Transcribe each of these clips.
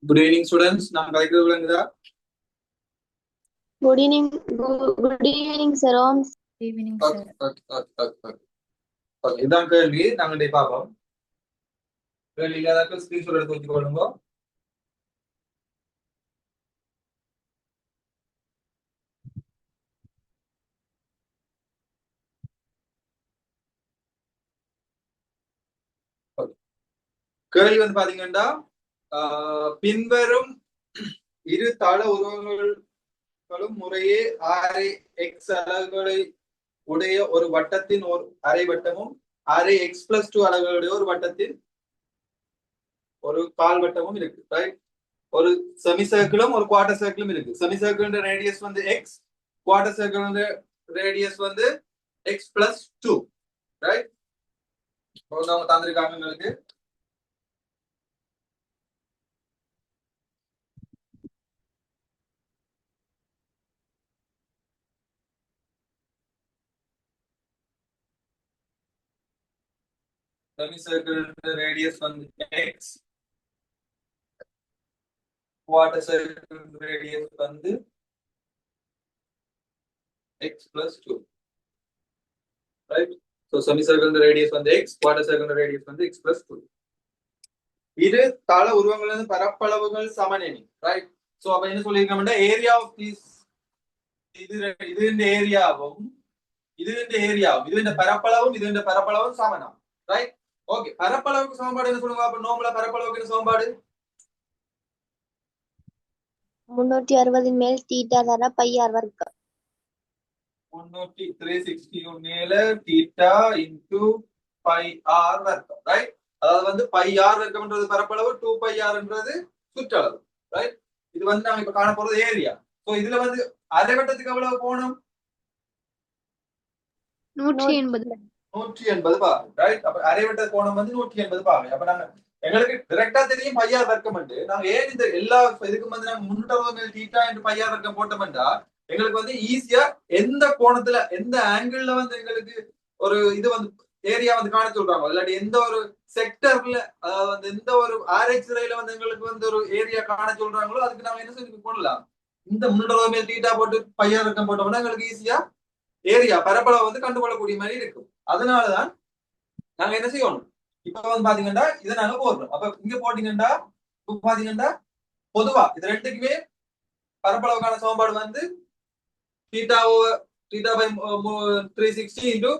Good evening, students. நான் கலைக்கிறது விளங்குதா? Good evening, good evening, sir. Good evening, Okay, sir. okay. இதான் கேள்வி. நாங்கள் பார்ப்போம். கேள்வி இல்லாத ஸ்கிரீன்ஷாட் எடுத்து வச்சுக்கொள்ளுங்க. கேள்வி வந்து பாத்தீங்கன்னா பின்வரும் இரு தள உருவங்களும் முறையே 6x அலகுகளை உடைய ஒரு வட்டத்தின் ஒரு அரை வட்டமும் 6x+2 அலகுகளுடைய ஒரு வட்டத்தின் ஒரு கால் வட்டமும் இருக்கு. ரைட்? ஒரு செமி சர்க்கிளும் ஒரு குவார்டர் சர்க்கிளும் இருக்கு. செமி சர்க்கிள் ரேடியஸ் வந்து x, குவார்டர் சர்க்கிள் ரேடியஸ் வந்து x+2. ரைட்? அவங்க தந்திருக்காங்க உங்களுக்கு. semicircle radius வந்து x, quarter circle radius வந்து x+2. right? So semicircle radius வந்து x, quarter circle radius வந்து x+2. இரு தள உருவங்களின் பரப்பளவுகள் சமனெனி. ரைட்? சோ அப்ப என்ன சொல்லிருக்கோம்னா ஏரியா ஆஃப் திஸ் இதுന്റെ ஏரியாவும் இதுന്റെ பரப்பளவும் சமனம். ரைட்? ஓகே, பரப்பளவுக்கு சமன்பாடு என்ன சொல்லுங்க? அப்ப நார்மலா பரப்பளவுக்கு என்ன சமன்பாடு? 360 மேல் தீட்டா தர பை ஆர் வர்க்கம். 360 மேல தீட்டா இன்டு பை ஆர் வர்க்கம். ரைட்? அதாவது வந்து பை ஆர் வர்க்கம்ன்றது பரப்பளவு, 2 பை ஆர்ன்றது சுற்றளவு. ரைட்? இது வந்து நாம இப்ப காண போறது ஏரியா. சோ இதுல வந்து அரை வட்டத்துக்கு எவ்வளவு கோணம்? 180. 180 பாகை. ரைட்? அப்ப அரை வட்ட கோணம் வந்து 180 பாகை. அப்ப நாங்க எங்களுக்கு டைரக்டா தெரியும் பை ஆர் வர்க்கம். நாங்க ஏன் இந்த எல்லா இதுக்கும் வந்து நாங்க 360 மேல் தீட்டா இன்டு பை ஆர் வர்க்கம் போட்டோம்னா எங்களுக்கு வந்து ஈஸியா எந்த கோணத்துல எந்த ஆங்கிள் வந்து எங்களுக்கு ஒரு இது வந்து ஏரியா வந்து காண சொல்றாங்க, இல்லாட்டி எந்த ஒரு செக்டர்ல அதாவது வந்து எந்த ஒரு ஆர்எக்ஸ் ரேல வந்து எங்களுக்கு வந்து ஒரு ஏரியா காண சொல்றாங்களோ அதுக்கு நாம என்ன செஞ்சு போடலாம், இந்த 360 மேல் தீட்டா போட்டு பை ஆர் வர்க்கம் போட்டோம்னா எங்களுக்கு ஈஸியா ஏரியா பரப்பளவு வந்து கண்டுகொள்ளக்கூடிய மாதிரி இருக்கும். அதனாலதான் நாங்க என்ன செய்யணும், இப்ப வந்து பாத்தீங்கன்னா இதை நாங்க போடுறோம். அப்ப இங்க போட்டீங்கன்னா பாத்தீங்கன்னா பொதுவா இது ரெண்டுக்குமே பரப்பளவுக்கான சமன்பாடு வந்து theta by 360 into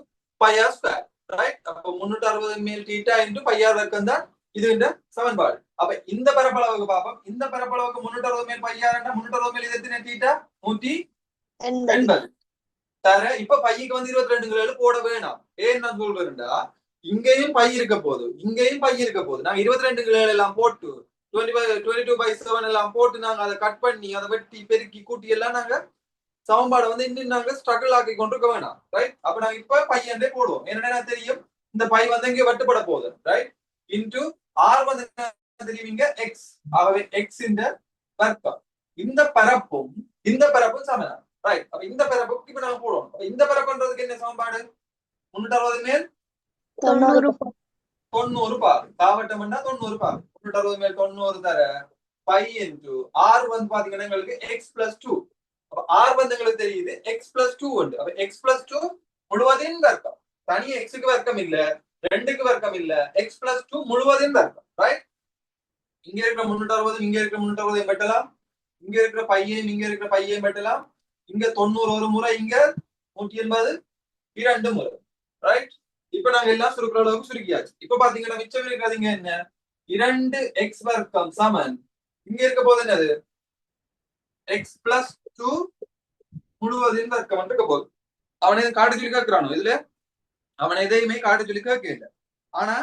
pi r square. Right? அப்ப 360 மேல் தீட்டா into pi r வர்க்கம் தான் இதுன்ற சமன்பாடு. அப்ப இந்த பரப்பளவுக்கு பாப்போம். இந்த பரப்பளவுக்கு 360 மேல் pi r ன்னா 360 மேல் இது எத்தனை தீட்டா? 180. தர இப்ப பைக்கு வந்து 22 போட வேணாம். ஏன் நான் சொல்றேன்டா, இங்கேயும் பை இருக்க போகுது, இங்கேயும் பை இருக்க போகுது. நாங்க 22 எல்லாம் போட்டு 22/7 எல்லாம் போட்டு நாங்க அதை கட் பண்ணி அதை வெட்டி பெருக்கி கூட்டி எல்லாம் நாங்க சமன்பாடு வந்து இன்னும் நாங்க ஸ்ட்ரகிள் ஆக்கி கொண்டிருக்க வேணாம். ரைட்? அப்ப நாங்க இப்ப பையன்டே போடுவோம். என்னன்னா தெரியும் இந்த பை வந்து இங்க வெட்டுப்பட போகுது. ரைட்? இன்டு ஆர் வந்து தெரியும் இங்க எக்ஸ். ஆகவே எக்ஸ் இந்த வர்க்கம். இந்த பரப்பும் சமனம். ரைட்? அப்ப இந்த பரப்புக்கு இப்ப நாங்க போடுவோம். அப்ப இந்த பரப்புன்றதுக்கு என்ன சமன்பாடு? 360 மேல் 90 பாகு. காவட்டம்னா 90 பாகு. 360 மேல் 90 தர பை இன்டு ஆர் வந்து பாத்தீங்கன்னா எங்களுக்கு x+2. அப்ப ஆர் வந்து எங்களுக்கு தெரியுது x+2 உண்டு. அப்ப x+2 முழுவதின் வர்க்கம். தனியா எக்ஸுக்கு வர்க்கம் இல்ல, 2க்கு வர்க்கம் இல்ல, x+2 முழுவதின் வர்க்கம். ரைட்? இங்க இருக்கிற 360 இங்க இருக்கிற 360 வெட்டலாம், இங்க இருக்கிற பையன் இங்க இருக்கிற பையன் வெட்டலாம், இங்க 90 ஒரு முறை, இங்க 180 2 முறை. ரைட்? இப்ப நாங்க எல்லாம் சுருக்கிற அளவுக்கு சுருக்கியாச்சு. இப்ப பாத்தீங்கன்னா மிச்சம் இருக்கிறதுங்க என்ன? 2x வர்க்கம் சமன் இங்க இருக்க போது என்னது? x+2 முழுவதின் வர்க்கம் இருக்க போகுது. அவனை காட்டு சொல்லி கேட்கிறானோ இதுல அவனை எதையுமே காட்டு சொல்லி கேட்கல. ஆனா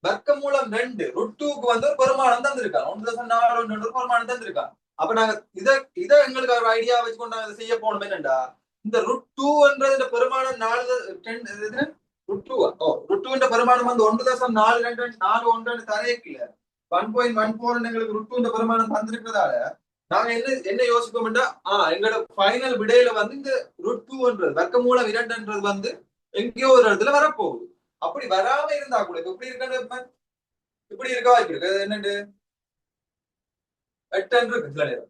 வர்க்கம் மூலம் 2 √2க்கு வந்து ஒரு பெருமானம் தந்திருக்கான். 1.4 பெருமானம் தந்திருக்கான். அப்ப நாங்க இதை எங்களுக்கு ஒரு ஐடியா வச்சுக்கொண்டு நாங்க செய்ய போனோம். என்னண்டா இந்த √2 பெருமானம் 4 √2 பெருமானம் வந்து 1.421 தரையக்கில்ல 1.14 எங்களுக்கு √2 பெருமானம் தந்திருக்கிறதால நாங்க என்ன யோசிப்போம்னா எங்களோட ஃபைனல் விடையில வந்து இந்த √2 வர்க்கமூலம் 2 வந்து எங்கேயோ ஒரு இடத்துல வரப்போகுது. அப்படி வராம இருந்தா கூட இப்படி இருக்க வாய்ப்பு இருக்கு. என்னண்டு 8 இருக்கு சில நேரம்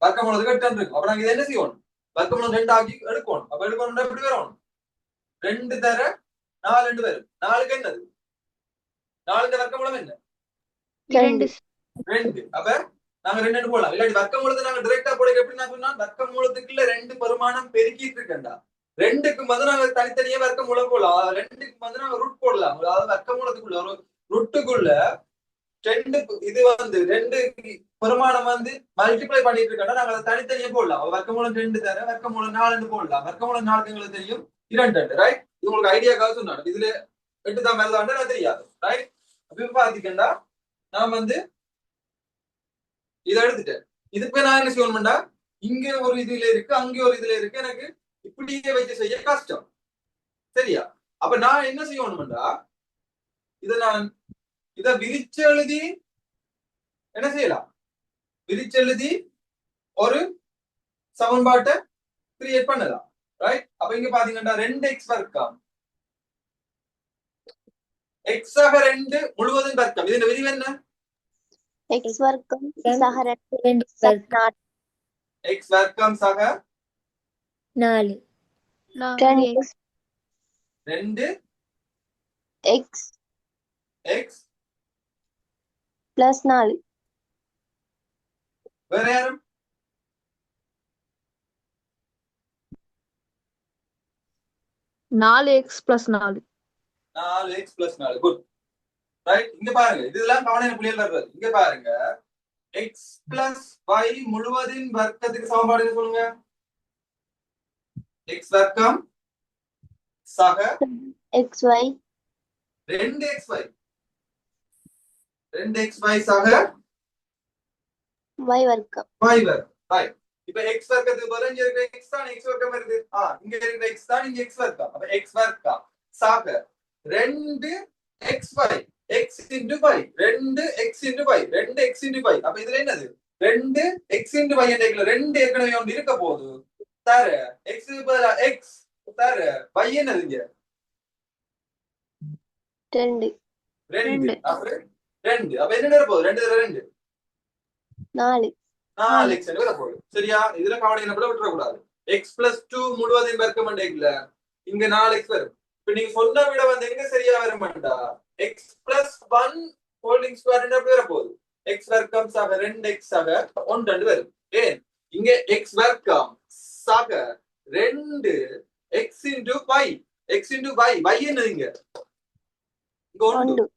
வர்க்கமூலத்துக்கு 8 இருக்கு. அப்ப நாங்க இதை என்ன செய்யணும்? வர்க்கமூலம் 2 ஆக்கி எடுக்கணும். அப்ப எடுக்கணும்னா எப்படி வரும்? 2 தர 4 வரும். 4க்கு என்னது? 4 வர்க்கமூலம் என்ன? 2 2. அப்ப நாங்க 2 போடலாம். இல்லாட்டி வர்க்கமூலத்தை நாங்க டைரக்டா போட எப்படி நான் சொன்னா வர்க்கமூலத்துக்குள்ள 2 பெருமானம் பெருக்கிட்டு இருக்கேன்டா. 2க்கு வந்து நாங்க தனித்தனியே வர்க்கமூலம் போடலாம். 2க்கு வந்து நாங்க ரூட் போடலாம். அதாவது வர்க்கமூலத்துக்குள்ள ஒரு ரூட்டுக்குள்ள 2 இது வந்து 2 பெருமானம் வந்து மல்டிப்ளை பண்ணிட்டு இருக்கேன்னா நாங்க அதை தனித்தனியே போடலாம். வர்க்கமூலம் 2 தர வர்க்கமூலம் 4 போடலாம். வர்க்கமூலம் 4 எங்களுக்கு தெரியும் 2 ரைட். இது உங்களுக்கு ஐடியாக்காக சொன்னாங்க. இதுல 8 தான் மேல தான் தெரியாது ரைட். அப்ப பாத்தீங்கன்னா நான் வந்து இதை எடுத்துட்டேன். இதுக்கு நான் என்ன செய்யணும்டா இங்க ஒரு இதுல இருக்கு அங்க ஒரு இதுல இருக்கு எனக்கு இப்படியே வச்சு செய்ய கஷ்டம் சரியா. அப்ப நான் என்ன செய்யணும்டா இதை விரிச்சு எழுதி என்ன செய்யலாம்? விரிச்சு எழுதி ஒரு சமன்பாட்டை கிரியேட் பண்ணலாம் ரைட். அப்ப இங்க பாத்தீங்கன்னா 2x வர்க்கம் x ஆக 2 முழுவதும் வர்க்கம். இதன் விரிவு என்ன? x வர்க்கம் சக 2 x வர்க்கம் சக 4 2 x பிளஸ் 4 வேற யாரும்? 4x plus 4 4x plus 4 good right. இங்க பாருங்க இதெல்லாம் கவனம் புள்ளிகள் வர்றது. இங்க பாருங்க x plus y முழுவதின் வர்க்கத்துக்கு சமன்பாடு என்ன சொல்லுங்க? x வர்க்கம் சக xy 2xy 2xy சக y வர்க்கம் y வர்க்கம் ரைட். இப்ப x வர்க்கத்துக்கு பதிலா இங்க இருக்க x தான் x வர்க்கம் இருக்கு. இங்க இருக்க x தான் இங்க x வர்க்கம். அப்ப x வர்க்கம் சக 2xy x into y 2x into y 2x into y. அப்ப இதுல என்னது 2x into y என்ற 2 ஏற்கனவே ஒன்று இருக்க போகுது தர x க்கு பதிலா x தர y என்னது இங்க 2 அப்ப 2 அப்ப என்ன வர போகுது 2 தர 2 4 4x வர போகுது சரியா. இதுல கவனம் என்ன விட்டுற கூடாது. x plus 2 முழுவதையும் வர்க்கம் பண்ணீங்கல இங்க 4x வரும். இப்ப நீங்க சொன்ன விட வந்து எங்க சரியா வர மாட்டா x plus 1 holding square எப்படி வர போகுது? x வர்க்கம் சக 2x சக 1 வரும். ஏன் இங்க x வர்க்கம் சக 2 x into y x into y y என்னது இங்க 1.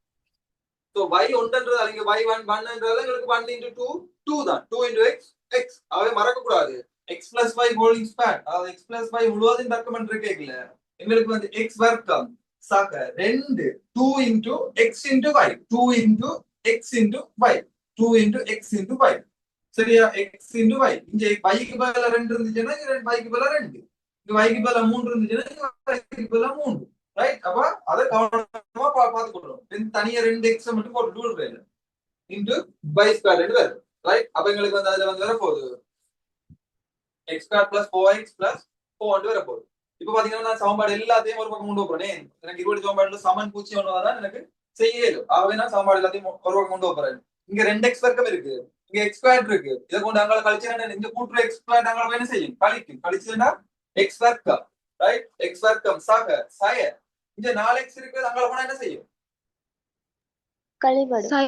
So y 1ன்றது இங்க y 1ன்றது உங்களுக்கு 1 into 2 2 தான் 2 into x x. அவை மறக்க கூடாது. x plus y holding square அதாவது x plus y முழுவதும் வர்க்கம் என்று கேக்கல. எங்களுக்கு வந்து x வர்க்கம் சக 2 2 into x into y 2 into x into y 2 into x into y சரியா. x into y இங்க y க்கு பதிலா 2 இருந்துச்சுன்னா இங்க y க்கு பதிலா 2 இங்க y க்கு பதிலா 3 இருந்துச்சுன்னா இங்க y க்கு பதிலா 3 ரைட். அப்ப அத கவனமா பாத்துக்கணும். தனியா 2x மட்டும் போட்டு டூல் வேல into y ஸ்கொயர் ரெண்டு வரும் ரைட். அப்ப எங்களுக்கு வந்து அதுல வந்து வர போகுது x square plus 4x plus 4 வர போகுது. இப்ப பாத்தீங்கன்னா நான் சமன்பாடு எல்லாத்தையும் ஒரு பக்கம் கொண்டு போறேன். எனக்கு 20 சமன்பாடுல சமன் பூச்சி ஒண்ணுதான் எனக்கு செய்யலும். ஆகவே நான் சமன்பாடு எல்லாத்தையும் ஒரு பக்கம் கொண்டு போறேன். இங்க 2x வர்க்கம் இருக்கு இங்க x ஸ்கொயர் இருக்கு. இதை கொண்டு அங்கால கழிச்சா இங்க கூட்டுற x ஸ்கொயர் அங்கால என்ன செய்யும் கழிச்சுன்னா x வர்க்கம் ரைட். x வர்க்கம் சக சய இங்க 4x இருக்கு அங்கால போனா என்ன செய்யும் கழிப்படும் சய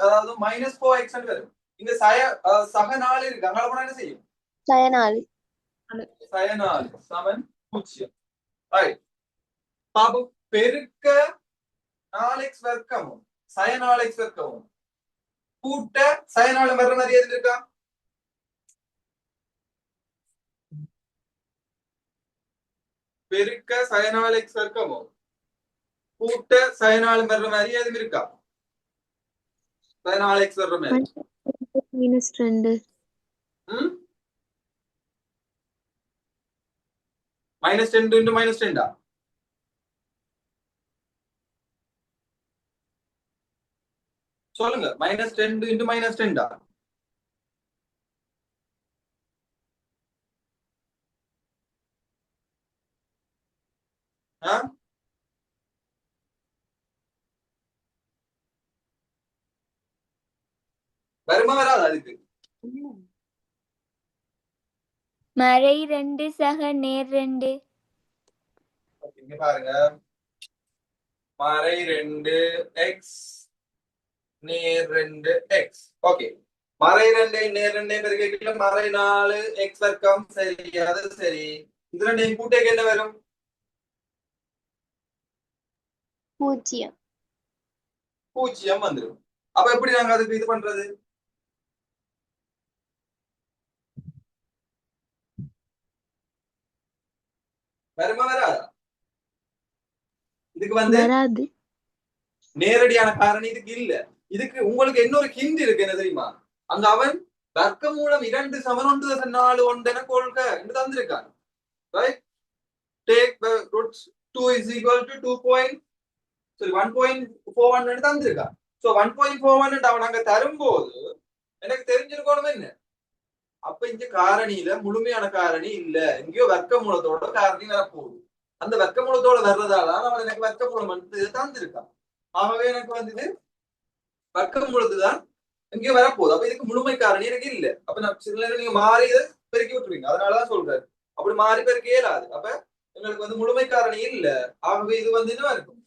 அதாவது -4x வரும். இங்க சய சக 4 இருக்கு அங்கால போனா என்ன செய்யும் சய 4 சமன் 0 ரைட். பாபு பெருக்க 4x வர்க்கமும் சய 4x வர்க்கமும் கூட்ட சய 4 வர்ற மாதிரி எது இருக்கா? பெருக்க சய 4x வர்க்கமும் கூட்ட சய 4 வர்ற மாதிரி எதுவும் இருக்கா? சய 4x வர்ற மாதிரி -2 -10 into -10 சொல்லுங்க. -10 into -10 வருமா வராது அதுக்கு? மறை 2 சக நேர் 2. இங்க பாருங்க, மறை 2 எக்ஸ் நேர் 2 எக்ஸ். ஓகே, மறை 2 நேர் 2 பெருக்கல மறை 4 எக்ஸ் வர்க்கம். சரி, அது சரி. இது ரெண்டையும் கூட்டேக்கு என்ன வரும்? 0. 0 வந்துடும். அப்ப எப்படி நாங்க அதுக்கு இது பண்றது? வருமா வராதா? இதுக்கு வந்து வராது. நேரடியான காரணி இதுக்கு இல்ல. இதுக்கு உங்களுக்கு இன்னொரு ஹிண்ட் இருக்கு, என்ன தெரியுமா? அங்க அவன் வர்க்க மூலம் 2 சமன் 1 ஒன்றென கொள்க என்று தந்திருக்கான். Right? Take root 2 is equal to 1.41 என்று தந்திருக்கான். சோ 1.41 அவன் அங்க தரும்போது எனக்கு தெரிஞ்சிருக்கணும் என்ன? அப்ப இங்க காரணியில முழுமையான காரணி இல்ல, எங்கேயோ வர்க்க மூலத்தோட காரணி வரப்போகுது. அந்த வர்க்க மூலத்தோட வர்றதால அவன் எனக்கு வர்க்க மூலம் வந்து தந்திருக்கான். ஆகவே எனக்கு வந்து வர்க்க மூலத்துதான் எங்கேயோ வரப்போகுது. அப்ப இதுக்கு முழுமை காரணி எனக்கு இல்ல. அப்ப நான் சில நேரம் நீங்க மாறி இதை பெருக்கி விட்டுருவீங்க. அதனாலதான் சொல்றாரு, அப்படி மாறி பெருக்க இயலாது. அப்ப எங்களுக்கு வந்து முழுமை காரணி இல்ல. ஆகவே இது வந்து என்ன இருக்கும்?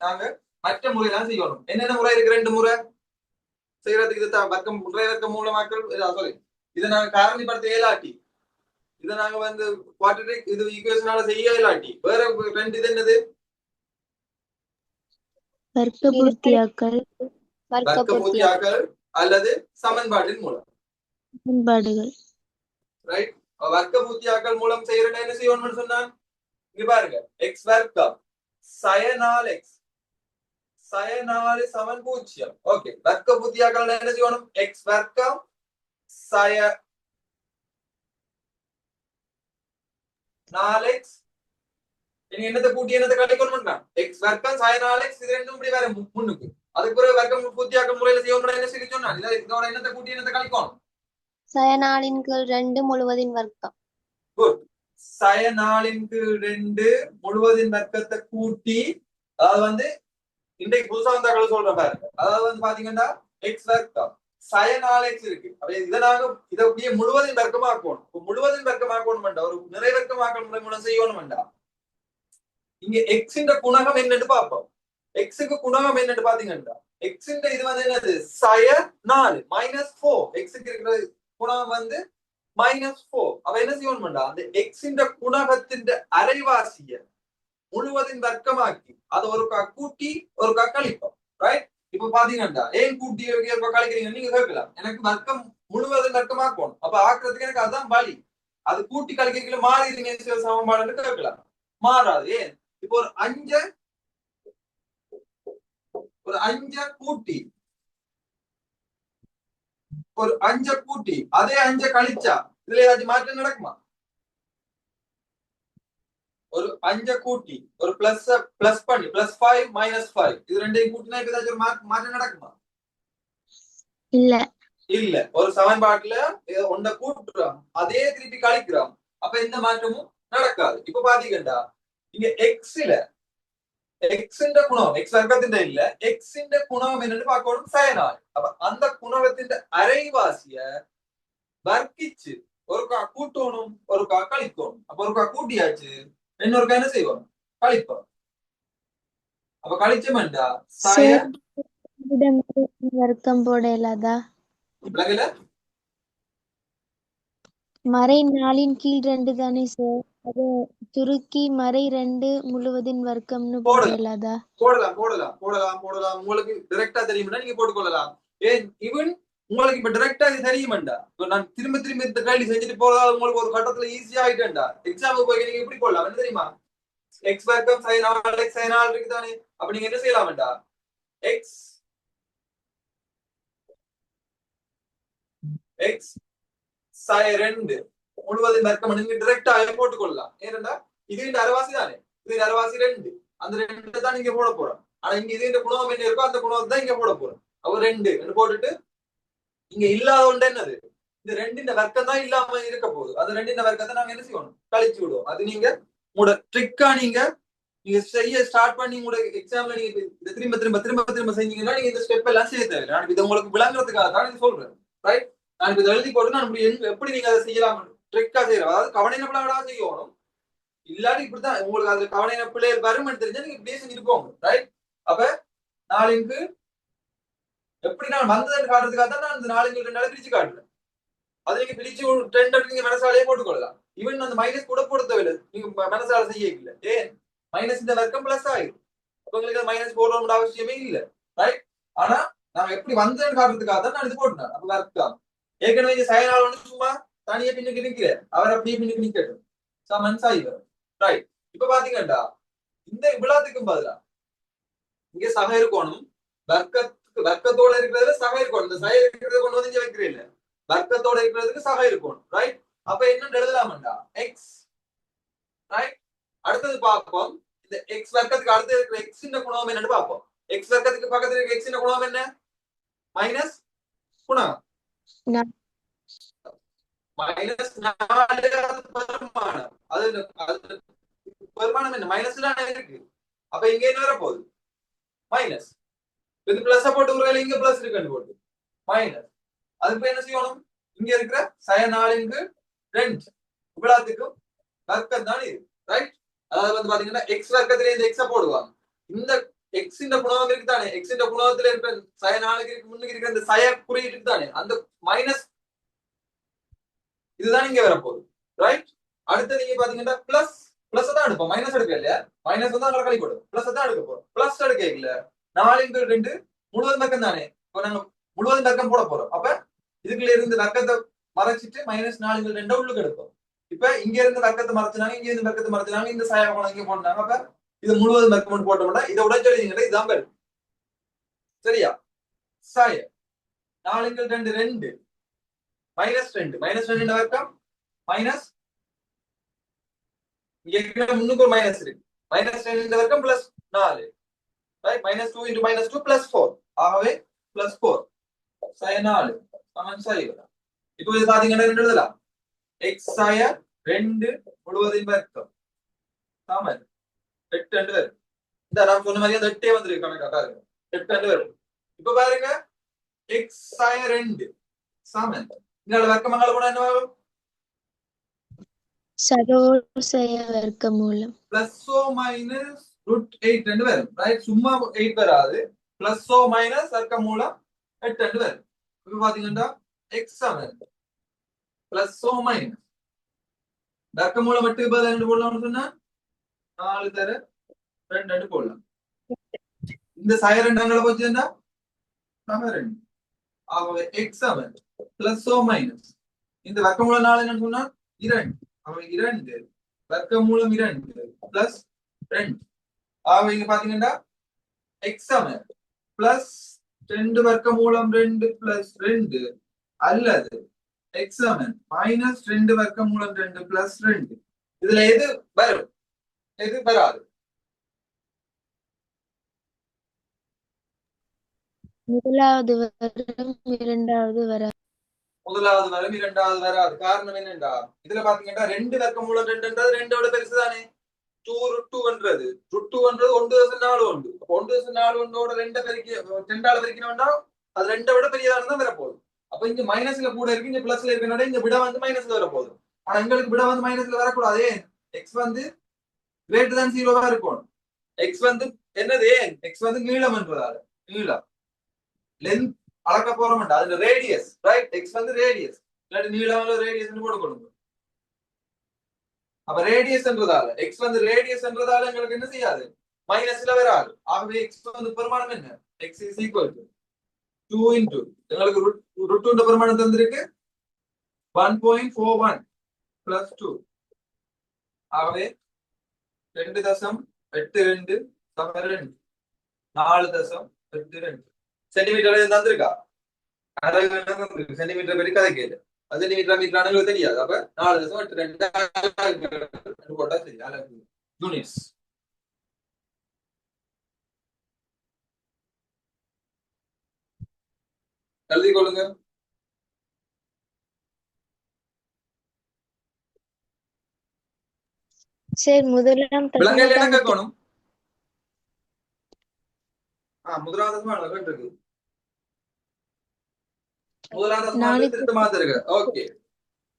நாங்க மற்ற முறையெல்லாம் செய்யணும். என்னென்ன முறை இருக்கு? 2 முறை செய்யறதுக்கு. இது வர்க்கம் முறை வர்க்க மூலமாக்கள். சாரி, இதை நாங்க காரணிப்படுத்த இயலாட்டி, இதை நாங்க வந்து குவாட்ரேட்டிக் இது ஈக்குவேஷனால செய்ய இயலாட்டி, வேற 2 இது என்னது? வர்க்க பூர்த்தியாக்கல், வர்க்க வர்க்க பூர்த்தியாக்கல் அல்லது சமன்பாட்டின் மூலம். சமன்பாடுகள். ரைட்? வர்க்க பூர்த்தியாக்கல் மூலம் செய்யறேன் என்ன செய்யணும்னு சொன்னான்? இங்க பாருங்க, எக்ஸ் வர்க்கம் சய 4x சய 4 சமன் 0. ஓகே, வர்க்க பூர்த்தியாக்கல் என்ன செய்யணும்? எக்ஸ் வர்க்கம் சய 4x. நீங்க என்னத்தை கூட்டி என்னத்தை கழிக்கணும்? எக்ஸ் வர்க்கம் சய 4x. இது ரெண்டும் இப்படி வேற முன்னுக்கு. அதுக்கு பிறகு வர்க்கம் பூர்த்தியாக்கல் முறையில செய்யணும் என்ன செய்ய சொன்னா? இதோட என்னத்தை கூட்டி என்னத்தை கழிக்கணும்? சய 4/2 முழுவதின் வர்க்கம். குட். சய 4/2 முழுவதின் வர்க்கத்தை கூட்டி, அதாவது வந்து இன்றைக்கு புதுசா வந்தாக்கள் சொல்றேன் பாருங்க. அதாவது வந்து பாத்தீங்கன்னா எக்ஸ் வர்க்கம் சய 4x இருக்கு. அப்ப இதை நாங்க இதை அப்படியே முழுவதின் வர்க்கமாக்கணும். முழுவதின் வர்க்கமாக்கணும் வேண்டாம், ஒரு நிறை வர்க்கமாக்கல் முறை மூலம் செய்யணும் வேண்டாம். இங்க எக்ஸ் குணகம் என்னன்னு பார்ப்போம். எக்ஸுக்கு குணகம் என்னன்னு பாத்தீங்கன்னா, எக்ஸ் இது வந்து என்னது? சய 4 -4. எக்ஸுக்கு இருக்கிற குணகம் வந்து -4. அவ என்ன செய்யணும் வேண்டாம், அந்த எக்ஸ் குணகத்தின் அரைவாசிய முழுவதின் வர்க்கமாக்கி அதை ஒரு கூட்டி ஒரு கழிப்போம். ரைட்? இப்ப பாத்தீங்கன்னா ஏன் கூட்டி கழிக்கிறீங்க நீங்க கேட்கலாம். எனக்கு வர்க்கம் முழுவதின் வர்க்கமாக்கணும். அப்ப ஆக்குறதுக்கு எனக்கு அதுதான் வழி. அது கூட்டி கழிக்கிறீங்க மாறி சமன்பாடுன்னு கேட்கலாம். மாறாது. ஏன்? இப்போ ஒரு 5 கூட்டி ஒரு 5 கூட்டி அதே 5 கழிச்சா இதுல ஏதாச்சும் மாற்றம் நடக்குமா? ஒரு 5 கூட்டி ஒரு பிளஸ் பண்ணி +5 -5 இது ரெண்டையும் கூட்டினா ஏதாச்சும் மாற்றம் நடக்குமா? இல்ல. இல்ல. ஒரு சமன்பாட்டுல ஒன்றை கூட்டுறோம், அதே திருப்பி கழிக்கிறோம், அப்ப எந்த மாற்றமும் நடக்காது. இப்ப பாத்தீங்கன்னா இங்க எக்ஸ்ல எக்ஸ் குணம், எக்ஸ் வர்க்கத்தின் இல்ல, எக்ஸ் குணம் என்னன்னு பார்க்கணும் சய 4. அப்ப அந்த குணகத்தின் அரைவாசிய வர்க்கிச்சு ஒரு கூட்டணும் ஒரு கழிக்கணும். அப்ப ஒரு கூட்டியாச்சு, இன்னொரு என்ன செய்வோம்? கழிப்போம். அப்ப கழிச்சோம்டா சய வர்க்கம் போட இயலாதா? விளங்கல? மறை 4/2 தானே சார்? அது சுருக்கி மறை 2 முழுவதின் வர்க்கம்னு போட இயலாதா? போடலாம். உங்களுக்கு டைரக்டா தெரியும்னா நீங்க போட்டுக்கொள்ளலாம். ஏன் ஈவன் உங்களுக்கு இப்ப டைரக்டா இது தெரியுமாண்டா, நான் திரும்ப இந்த கேள்வி செஞ்சுட்டு போறதா உங்களுக்கு ஒரு கட்டத்துல ஈஸியா ஆயிட்டேன்டா. எக்ஸாமுக்கு போய் நீங்க எப்படி போடலாம் என்ன தெரியுமா? எக்ஸ் வர்க்கம் சை 4x சை 4 இருக்கு தானே. அப்ப நீங்க என்ன செய்யலாம்டா, எக்ஸ் சை 2 முழுவதின் வர்க்கம் நீங்க டைரக்டா போட்டுக்கொள்ளலாம். ஏனென்றா இது இந்த அரைவாசி தானே, இது அரைவாசி 2, அந்த 2 தான் நீங்க போட போறோம். ஆனா இங்க இது இந்த குணம் என்ன இருக்கோ அந்த குணத்தை தான் இங்க போட போறோம். அப்ப 2 போட்டுட்டு இங்க இல்லாத ஒன்று என்னது? இந்த 2 வர்க்கம் தான் இல்லாம இருக்க போகுது. அது 2 வர்க்கத்தை நாங்க என்ன செய்யணும்? கழிச்சு விடுவோம். அது நீங்க உங்களோட ட்ரிக்கா நீங்க நீங்க செய்ய ஸ்டார்ட் பண்ணி உங்களோட எக்ஸாம்ல நீங்க இதை திரும்ப திரும்ப திரும்ப திரும்ப செஞ்சீங்கன்னா நீங்க இந்த ஸ்டெப் எல்லாம் செய்ய தேவையில்லை. நான் இது உங்களுக்கு விளங்குறதுக்காக தான் இது சொல்றேன். ரைட், நான் இதை எழுதி போட்டு நான் எப்படி நீங்க அதை செய்யலாம் ட்ரிக்கா செய்யறோம். அதாவது கவனினப்படா செய்யணும். இல்லாட்டி இப்படிதான் உங்களுக்கு அதுல கவனின பிள்ளைகள் வரும்னு தெரிஞ்சா நீங்க இப்படியே செஞ்சுட்டு போங்க. ரைட், அப்ப நாளைக்கு எப்படி நான் வந்ததுன்னு காட்டுறதுக்காக தான் நான் இந்த நாளைக்கு 2 நாள் பிரிச்சு காட்டுறேன். அது நீங்க பிரிச்சு ஒரு ட்ரெண்ட் நீங்க மனசாலேயே போட்டுக்கொள்ளலாம். ஈவன் அந்த மைனஸ் கூட போட தேவையில்லை. நீங்க மனசால செய்ய இல்லை. ஏன் மைனஸ் இந்த வர்க்கம் பிளஸ் ஆயிடும். உங்களுக்கு மைனஸ் போடணும்னு அவசியமே இல்லை. ரைட், ஆனா நாங்க எப்படி வந்ததுன்னு காட்டுறதுக்காக தான் நான் இது போட்டேன். அப்ப வர்க்கம் ஏற்கனவே இங்க சயனால் வந்து சும்மா தனியா பின்னுக்கு நிற்கிறேன். அவர் அப்படியே பின்னுக்கு நிக்கட்டும். சமன் சாய்வர். ரைட், இப்ப பாத்தீங்கன்னா இந்த விழாத்துக்கும் பதிலா இங்க சக இருக்கணும். வர்க்கத்தோட இருக்கிறதுல சக இருக்கணும். இந்த சக இருக்கிறத கொண்டு வந்து இங்க வைக்கிறேன். வர்க்கத்தோட இருக்கிறதுக்கு சக இருக்கணும். ரைட், அப்ப என்ன எழுதலாம்டா எக்ஸ். ரைட், அடுத்தது பார்ப்போம். இந்த எக்ஸ் வர்க்கத்துக்கு அடுத்து இருக்கிற எக்ஸ் இந்த குணம் என்னன்னு பார்ப்போம். எக்ஸ் வர்க்கத்துக்கு பக்கத்துல இருக்க எக்ஸ் இந்த குணம் என்ன? மைனஸ் குணம் மைனஸ் 4 பெருமானம். அது பெருமானம் என்ன? மைனஸ்ல இருக்கு. அப்ப இங்க என்ன வர போகுது? மைனஸ். இது பிளஸ் போட்டு ஒருவேளை இங்க பிளஸ் இருக்குன்னு போட்டு மைனஸ். அதுக்கு என்ன செய்யணும்? இங்க இருக்கிற sin 4 இவ்வளவுக்கும் வர்க்கம் தான் இது. ரைட், அதாவது வந்து பாத்தீங்கன்னா எக்ஸ் வர்க்கத்திலே இந்த எக்ஸ போடுவாங்க. இந்த எக்ஸ் இந்த குணகம் இருக்கு தானே, எக்ஸ் இந்த குணகத்துல இருக்கிற sin 4 முன்னுக்கு இருக்கிற இந்த சய குறியீட்டு தானே அந்த மைனஸ் இதுதான் இங்க வரப்போகுது. ரைட், அடுத்து நீங்க பாத்தீங்கன்னா பிளஸ் பிளஸ் தான் எடுப்போம். மைனஸ் எடுக்க இல்லையா? மைனஸ் தான் கழி போடும். பிளஸ் தான் எடுக்க போறோம். பிளஸ் எடுக்க இல்ல 4 முழுவதும் வர்க்கம் தானே. இப்போ நாங்க முழுவதும் வர்க்கம் போட போறோம். அப்ப இதுக்குள்ள இருந்து வர்க்கத்தை மறைச்சிட்டு -4 உள்ளுக்கு எடுப்போம். இப்ப இங்க இருந்து வர்க்கத்தை மறைச்சினாங்க, இங்க இருந்து வர்க்கத்தை மறைச்சினாங்க, இந்த சாய கோணம் இங்க போட்டாங்க. அப்ப இது முழுவதும் வர்க்கம் போட்டோம்னா இதை உடச்சொல்லிங்கன்னா இதுதான் வரும். சரியா? சாய 4 2 -2 வர்க்கம் மைனஸ் இங்க முன்னுக்கு ஒரு மைனஸ் இருக்கு. -2 வர்க்கம் பிளஸ் 4. Right, -2 into -2 plus 4. ஆகவே பிளஸ் 4 sin 4 சமன் சாய்வு. இப்போ இது பாத்தீங்கன்னா ரெண்டு எழுதலாம். x சாய 2 முழுவதின் வர்க்கம் சமன் 8 வரும். இந்த நான் சொன்ன மாதிரி அந்த 8 வந்திருக்கு கணக்கா பாருங்க. 8 வரும். இப்போ பாருங்க x சாய 2 சமன் இங்க வர்க்கமங்கள கூட என்ன வரும்? சரோசய வர்க்கமூலம் பிளஸ் ஓ மைனஸ் √8 வரும். ரைட், சும்மா 8 வராது. பிளஸ் ஓ மைனஸ் வர்க்கமூலம் 8 வரும். இப்ப பாத்தீங்கன்னா X Saman plus or minus வர்க்கமூலம் 8 பதில் போடலாம்னு சொன்னா 4 தர 2 போடலாம். இந்த சாய 2 போச்சுன்னா 2. ஆகவே X Saman plus or minus இந்த வர்க்கமூலம் 4 என்னன்னு சொன்னா 2. அவன் 2 வர்க்கமூலம் 2 பிளஸ் 2. ஆக இங்க பாத்தீங்கன்னா எக்ஸ் சமன் பிளஸ் 2 வர்க்கமூலம் 2 பிளஸ் 2 அல்லது எக்ஸ் சமன் -2 வர்க்கமூலம் 2 பிளஸ் 2. இதுல எது வரும் எது வராது? முதலாவது வரும், இரண்டாவது வராது. முதலாவது வரும், இரண்டாவது வராது. காரணம் என்னண்டா இதுல பாத்தீங்கன்னா 2 வர்க்கமூலம் 2ன்றது 2ஓட பெருசு தானே. 2√2ன்றது 1/4 உண்டு. 1/4 உண்டோட 2 பெருக்கி 2ஆல பெருக்கினோம்னா அது 2 விட பெரியதானு தான் வரப்போகுது. அப்ப இங்க மைனஸ்ல கூட இருக்கு, இங்க பிளஸ்ல இருக்கனால இந்த விட வந்து மைனஸ்ல வரப்போகுது. ஆனா எங்களுக்கு விட வந்து மைனஸ்ல வரக்கூடாது. எக்ஸ் வந்து கிரேட்டர் than 0வா இருக்கணும். எக்ஸ் வந்து என்னது? எக்ஸ் வந்து நீளம்ன்றதால நீளம் லென்த் அளக்க போறோம்டா. அதுல ரேடியஸ். ரைட், எக்ஸ் வந்து ரேடியஸ் இல்லாட்டி நீளம்ல ரேடியஸ் போட கொடுங்க. அப்ப ரேடியஸ்ன்றதால எக்ஸ் வந்து ரேடியஸ்ன்றதால எங்களுக்கு என்ன செய்யாது? மைனஸ்ல வராது. ஆகவே எக்ஸ் வந்து பெருமானம் என்ன? X is equal to 2 into எங்களுக்கு √2 பெருமானம் தந்திருக்கு 1.41 plus 2. ஆகவே 2.82 சமம் 2 4.82 சென்டிமீட்டர் தந்திருக்கா? சென்டிமீட்டர் பெரிய கதை கேளு. சென்டிமீட்டர் மீட்டர் எங்களுக்கு தெரியாது. அப்ப 4.82 போட்டா சரி. யூனிட்ஸ் எழுதி கொள்ளுங்க. சரி, முதலாம் விலங்குகள் என்ன கேட்கணும்? முதலாவது தசம இருக்கு. முதலாவது தசம நாலு திருத்தமா இருக்கு. ஓகே.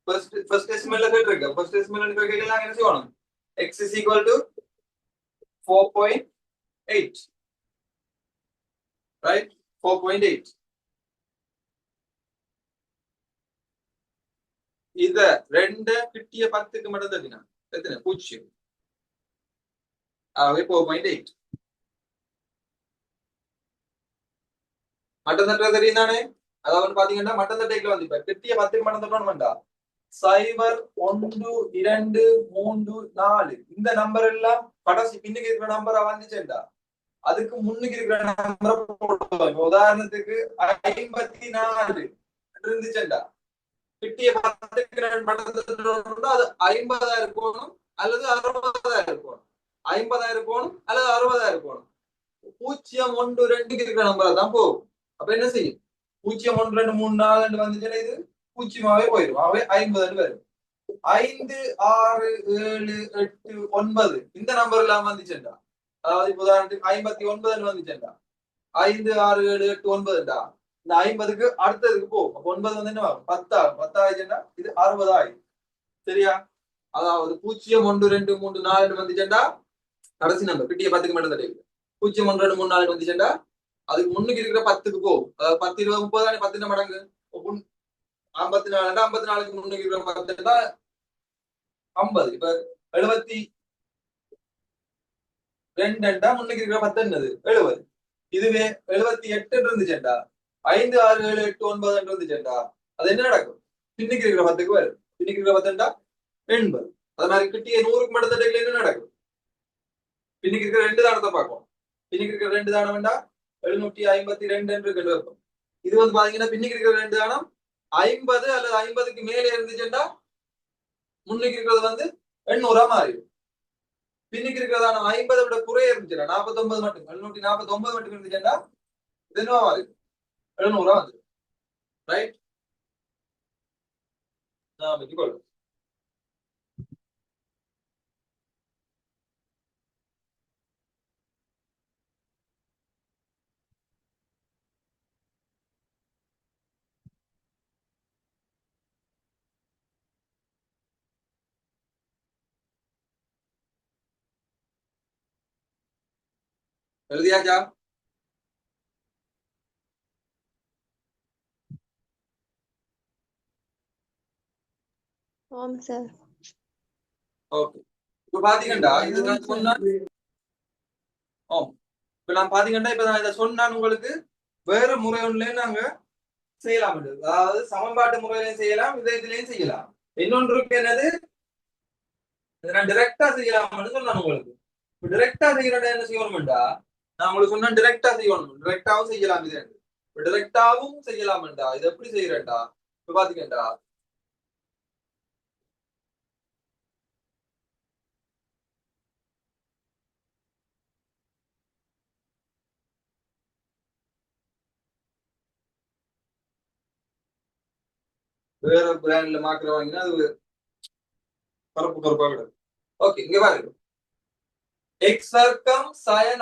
First decimal கேட்டிருக்கு. First decimal கேட்கலாம் என்ன செய்யணும்? X is equal to 4.8. Right? 4.8. இத 2 கிட்டிய 10க்கு மட்டும் தட்டினா எத்தனை? 0. ஆகவே 4.8. மட்டம் தட்டுற தெரியும் தானே? அதாவது பாத்தீங்கன்னா மட்டம் தட்டைக்குள்ள வந்து இப்ப கிட்டிய 10க்கு மட்டும் தட்டணும் வேண்டாம். 0 1 2 3 4 இந்த நம்பர் எல்லாம் கடைசி பின்னுக்கு இருக்கிற நம்பரா வந்துச்சேன்டா. அதுக்கு முன்னுக்கு இருக்கிற நம்பரை போடுவோம். உதாரணத்துக்கு 54 இருந்துச்சேன்டா. கிட்டிய 10க்கு மட்டம் தட்டணும், அது 50 இருக்கணும் அல்லது 60 இருக்கணும். 50 இருக்கணும் அல்லது 60 இருக்கணும். 0 1 2 இருக்கிற நம்பரா தான் போகும். அப்ப என்ன செய்யும்? 0 1 2 3 4 வந்துச்சுன்னா இது 0ஆவே போயிடும். ஆகவே 50 வரும். 5 6 7 8 9 இந்த நம்பர் எல்லாம் வந்துச்சுண்டா. அதாவது இப்ப உதாரணத்துக்கு 59 வந்துச்சுண்டா. 5 6 7 8 9டா. இந்த 50க்கு அடுத்ததுக்கு போகும். அப்ப 9 வந்து என்ன ஆகும்? 10 ஆகும். 10 ஆயிடுச்சுன்னா இது 60 ஆயிடும். சரியா? அதாவது 0 1 2 3 4 வந்துச்சுண்டா கடைசி நம்பர் கிட்டிய 10க்கு மட்டும் தட்டை. 0 1 2 3 4 வந்துச்சுண்டா அதுக்கு முன்னுக்கு இருக்கிற 10க்கு போகும். அதாவது 10 20 30 10 மடங்கு 54 54க்கு முன்னுக்கு இருக்கிற 10 50. இப்ப 72 முன்னுக்கு இருக்கிற 10 என்னது? 70. இதுவே 78 இருந்துச்சுண்டா 5 6 7 8 9 இருந்துச்சுண்டா அது என்ன நடக்கும்? பின்னுக்கு இருக்கிற 10க்கு வரும். பின்னுக்கு இருக்கிற 10 80. அது மாதிரி கிட்டிய 100க்கு மட்டும் தட்டையில என்ன நடக்கும்? பின்னுக்கு இருக்கிற 2 தானத்தை பார்க்கும். பின்னுக்கு இருக்கிற 2 தானம் வேண்டா 752 என்று வைப்போம். இது வந்து பாத்தீங்கன்னா பின்னுக்கு இருக்கிற 2 தானம் 50 அல்லது 50க்கு மேலே இருந்துச்சுன்னா முன்னுக்கு இருக்கிறது வந்து 800 மாறிடும். பின்னுக்கு இருக்கிறதான 50 விட குறைய இருந்துச்சுன்னா 49 மட்டும் 749 மட்டும் இருந்துச்சுன்னா இது என்னவா மாறிடும்? 700 வந்து. ரைட்? வெற்றிக்கொள்ளும். எழுதியாச்சா? ஆம் சார். ஓகே. இப்ப பாத்தீங்கன்னா இது நான் சொன்னா இப்ப நான் பாத்தீங்கன்னா இப்ப நான் இதை சொன்னான் உங்களுக்கு வேற முறை ஒண்ணுல நாங்க செய்யலாம். அதாவது சமன்பாட்டு முறையிலையும் செய்யலாம், இதுலயும் செய்யலாம். இன்னொன்றுக்கு என்னது நான் டிரெக்டா செய்யலாம்னு சொன்னேன் உங்களுக்கு. டிரெக்டா செய்யறத என்ன செய்யணும்டா நான் உங்களுக்கு சொன்னா டிரெக்டா செய்யணும். டிரெக்டாவும் செய்யலாம். இது டிரெக்டாவும் செய்யலாம்டா. இது எப்படி செய்யறேன்டா இப்ப பாத்தீங்கடா வேற பிராண்ட்ல மாக்கிற வாங்கினா அது கருப்பு கருப்பா விடும். ஓகே, இங்க பாருங்க. எக்ஸ் வர்க்கம் sin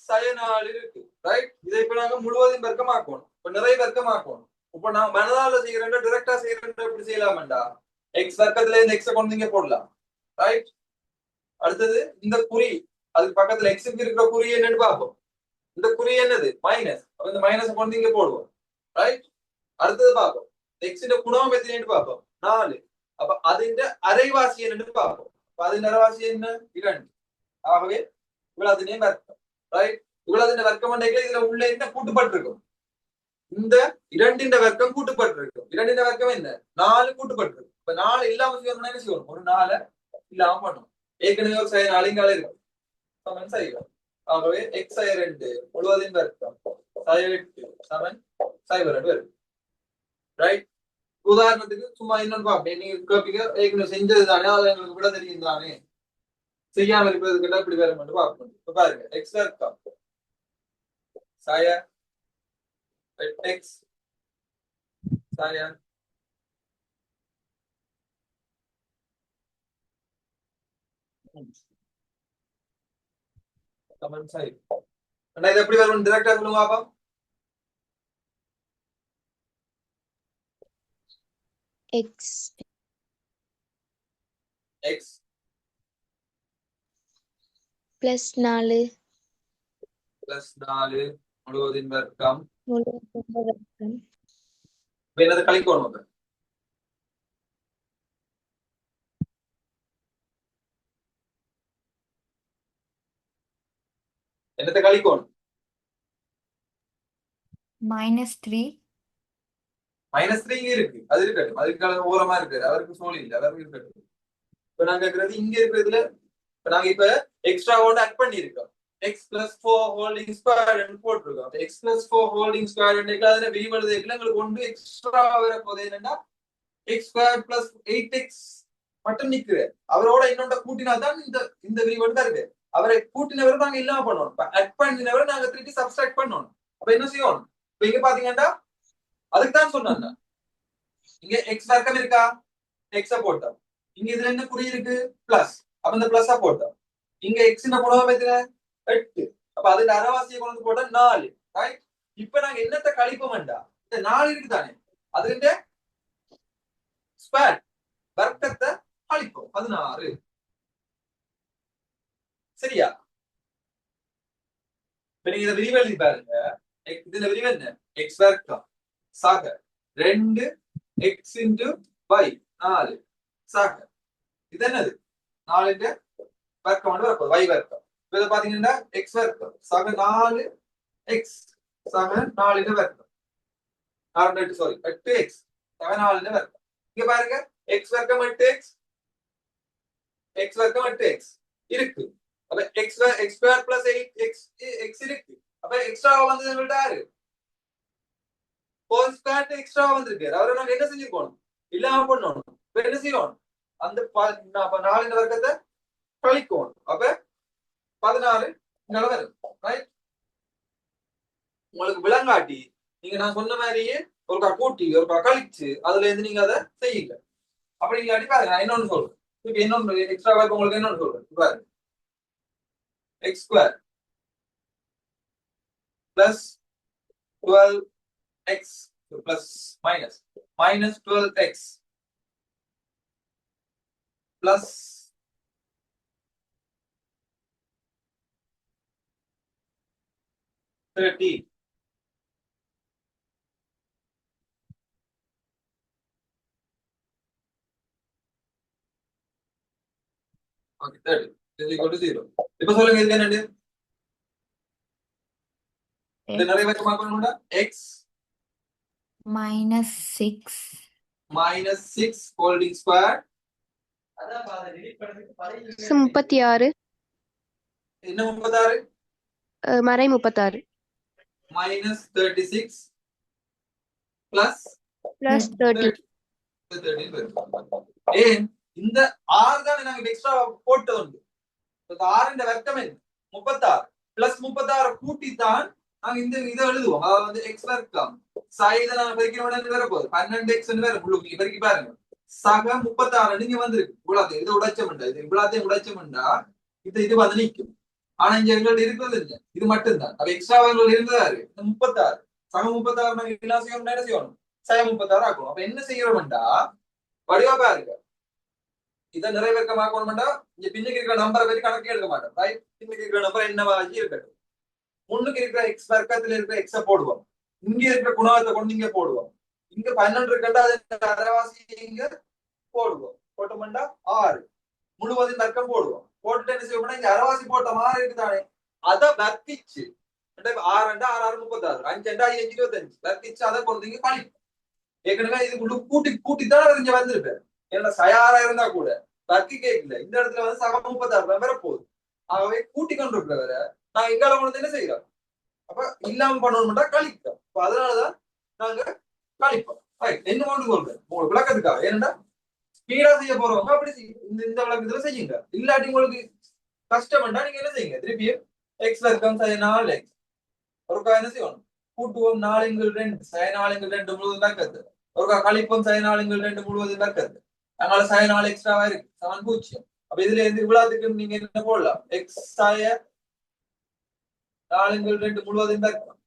sin இருக்கு. ரைட்? இதை இப்ப நாங்க முழுவதும் வர்க்கமாக்கணும். இப்ப நிறைய வர்க்கமாக்கணும். இப்ப நான் மனதால செய்யறேன், டிரெக்டா செய்யறேன், எப்படி செய்யலாம்டா? எக்ஸ் வர்க்கத்துல இந்த எக்ஸ கொண்டு இங்க போடலாம். ரைட்? அடுத்தது இந்த குறி அதுக்கு பக்கத்துல எக்ஸுக்கு இருக்கிற குறி என்னன்னு பார்ப்போம். இந்த குறி என்னது? மைனஸ். அப்ப இந்த மைனஸ் கொண்டு இங்க போடுவோம். ரைட்? அடுத்தது பார்ப்போம். எக்ஸின் குணம் எத்தனைன்னு பார்ப்போம். 4. அப்ப அதிന്റെ அரைவாசி என்னன்னு பார்ப்போம். அப்ப அதிന്റെ அரைவாசி என்ன? 2. ஆகவே இவ்வளவு வர்க்கம். ரைட்? இவ்வளவு வர்க்கம் இதுல உள்ள என்ன கூட்டுப்பட்டிருக்கும்? இந்த 2 வர்க்கம் கூட்டுப்பட்டிருக்கும். 2 வர்க்கம் என்ன? 4 கூட்டுப்பட்டிருக்கும். இப்ப 4 இல்லாம செய்யணும்னா என்ன செய்யணும்? ஒரு 4 இல்லாம பண்ணும். ஏற்கனவே ஒரு சைன் 4 இங்கால இருக்கும். சமன் செய்யலாம். ஆகவே எக்ஸ் 2 முழுவதின் வர்க்கம் 8 சமன் 0 வரும். ரைட்? உதாரணத்துக்கு சும்மா இன்னொன்று பார்ப்பேன். நீங்க கேப்பீங்க ஏற்கனவே செஞ்சது தானே, அதை எங்களுக்கு விட தெரியும் தானே, செய்யாம இருப்பதுக்கு இப்படி வேற மட்டும் பார்க்கணும். இப்ப பாருங்க எக்ஸ் வர்க்கம் சாய 8x சாய சமன் 5. அண்ணா இது எப்படி வரும் டிரெக்டா சொல்லுங்க பாப்பா. எக்ஸ் எக்ஸ் பிளஸ் 4 பிளஸ் 4 முழுவதின் வர்க்கம். முழுவதின் வர்க்கம் இப்ப என்னது கழிக்கணும் அப்ப? என்னத்தை கழிக்கணும்? -3 -3 இங்க இருக்கு, அது இருக்கட்டும், அதுக்கு ஓரமா இருக்கு, அவருக்கு சோழி இல்லை, அவருக்கு இருக்கட்டும். இப்ப நாங்க இருக்கிறது இங்க இருக்கிறதுல இப்ப நாங்க இப்ப எக்ஸ்ட்ரா ஒன்று ஆட் பண்ணி இருக்கோம். எக்ஸ் பிளஸ் 4 ஹோல்டிங் ஸ்கொயர் போட்டிருக்கோம். எக்ஸ் பிளஸ் 4 ஹோல்டிங் ஸ்கொயர் அதுல விரிவடைதல் எங்களுக்கு ஒன்று எக்ஸ்ட்ரா வர போது என்னன்னா எக்ஸ் ஸ்கொயர் பிளஸ் 8x மட்டும் நிக்குது. அவரோட இன்னொன்று கூட்டினா தான் இந்த இந்த விரிவடை தான் இருக்கு. அவரை கூட்டினவரை நாங்க இல்லாம பண்ணணும். ஆட் பண்ணினவரை நாங்க திருப்பி சப்ஸ்ட்ராக்ட் பண்ணணும். அப்ப என்ன செய்யணும்? இப்ப இங்க பாத்தீங்கன்னா அதுக்கு தான் சொன்னாங்க, இங்க எக்ஸ் வர்க்கம் இருக்கா, எக்ஸ போட்டோம். இங்க இதுல என்ன குறி இருக்கு, பிளஸ். அப்ப இந்த பிளஸ் போட்டோம். இங்க எக்ஸ் குணகம் எத்தனை, 8. அப்ப அதுல அரைவாசியை கொண்டு போட்டா 4. ரைட். இப்ப நாங்க என்னத்தை கழிப்போம் வேண்டா, இந்த 4 இருக்கு தானே, அதுக்கிட்ட ஸ்கொயர் வர்க்கத்தை கழிப்போம் 16. சரியா? இப்ப நீங்க இதை விரிவு எழுதி பாருங்க. இதுல விரிவு என்ன, எக்ஸ் வர்க்கம் சக 2 எக்ஸ் இன்டு y 4 சக இது என்னது 4 வர்க்கம் வரப்போகுது, y வர்க்கம். இப்ப இதை பாத்தீங்கன்னா எக்ஸ் வர்க்கம் சக 4 எக்ஸ் சக 4 வர்க்கம், 8x சக 4 வர்க்கம். இங்க பாருங்க எக்ஸ் வர்க்கம் 8x, எக்ஸ் வர்க்கம் 8x இருக்கு. அப்ப எக்ஸ் ஸ்கொயர் பிளஸ் 8x இருக்கு. அப்ப எக்ஸ்ட்ரா வந்து எங்கள்ட்ட யாரு, 4 ஸ்கொயர் எக்ஸ்ட்ரா வந்திருக்கு. அவரை நாங்க என்ன செஞ்சிருக்கோம், இல்லாம பண்ணணும். இப்ப என்ன செய்யணும், அந்த 4 வர்க்கத்தை கழிக்கணும். அப்ப 16 வரும். ரைட். உங்களுக்கு விளங்காட்டி நீங்க நான் சொன்ன மாதிரியே ஒரு கூட்டி ஒரு கழிச்சு அதுல இருந்து நீங்க அதை செய்யுங்க. அப்படி இல்லாட்டி பாருங்க, நான் இன்னொன்னு சொல்றேன். இப்ப இன்னொன்று எக்ஸ்ட்ரா வர்க்கம் உங்களுக்கு இன்னொன்னு சொல்றேன். பாருங்க X square plus 12x plus minus 12x plus 30. Okay, 30 is equal to 0. இப்ப சொல்லுங்க இதுக்கு என்னது, இது நிறைய வர்க்கம் ஆக்கணும்னா x -6 minus 6 holding square 36 என்ன 36 மறை 36 minus 36 plus 30 13 வரும். ஏன் இந்த 6 தான் நாங்க எக்ஸ்ட்ரா போட்டு வந்து இந்த 6 இந்த வர்க்கம் என்ன 36 பிளஸ் 36 கூட்டி தான் நாங்க இந்த இதை எழுதுவோம். அதாவது வந்து எக்ஸ் வர்க்கம் இதை நாங்க பெருக்கிறோம் வேற போகுது 12x வேற உங்களுக்கு நீங்க பெருக்கி பாருங்க. சக 36 நீங்க வந்திருக்கு. இவ்வளவு இதை உடைச்சோம்டா, இது இவ்வளத்தையும் உடைச்சோம்டா இது வந்து நிற்கும். ஆனா இங்க எங்கள்ட்ட இருக்கிறது இல்லை, இது மட்டும்தான். அப்ப எக்ஸ்ட்ரா இருந்ததா இருக்கு 36 சக 36 நாங்க என்ன செய்யணும், என்ன செய்யணும், சக 36 ஆக்கணும். அப்ப என்ன செய்யறோம்டா, வடிவா பாருங்க, இதை நிறைவேற்றமாக்கணும்டா இங்க பின்னுக்கு இருக்கிற நம்பரை பத்தி கணக்கே எடுக்க மாட்டோம். ரைட். பின்னுக்கு இருக்கிற நம்பர் என்னவாகி இருக்கட்டும். முன்னுக்கு இருக்கிற எக்ஸ் வர்க்கத்துல இருக்கிற எக்ஸ போடுவோம், இங்க இருக்கிற குணகத்தை கொண்டு இங்க போடுவோம். இங்க 12 இருக்கா, அது அரைவாசி இங்க போடுவோம். போட்டோம்டா 6 முழுவதும் வர்க்கம் போடுவோம். போட்டுட்டு என்ன செய்வோம்னா இங்க அரைவாசி போட்ட மாதிரி இருக்குதானே, அதை வர்த்திச்சு 6 6 6 36 5 5 25 வர்த்திச்சு அதை கொண்டு இங்க கழிப்போம். ஏற்கனவே இது கூட்டித்தான் இங்க வந்திருப்பேன். என்ன சயாரா இருந்தா கூட வர்க்கி கேட்கல, இந்த இடத்துல வந்து சக 36 வர போகுது. ஆகவே கூட்டி கொண்டு இருக்கிறவரை நாங்க எங்கால கொண்டு என்ன செய்யறோம், அப்ப இல்லாம பண்ணணும்டா கழிக்கிறோம். அதனாலதான் நாங்க கழிப்போம். என்ன கொண்டு சொல்றேன் உங்களுக்கு விளக்கத்துக்காக. ஏன்னா ஸ்பீடா செய்ய போறவங்க அப்படி இந்த விளக்கத்துல செய்யுங்க. இல்லாட்டி உங்களுக்கு கஷ்டம்டா நீங்க என்ன செய்யுங்க, திருப்பியும் எக்ஸ் வர்க்கம் சை 4x ஒருக்கா என்ன செய்யணும், கூட்டுவோம் 4 × 2 சை 4 × 2 முழுவதும் வர்க்கத்து, ஒருக்கா கழிப்போம் சை 4 × 2 முழுவதும் வர்க்கத்து. அதனால சை 4 எக்ஸ்ட்ராவா இருக்கு சமன் 0. அப்ப இதுல இருந்து இவ்வளவுக்கு நீங்க என்ன போடலாம், எக்ஸ் சை 4 2 முழுவதும் வர்க்கம்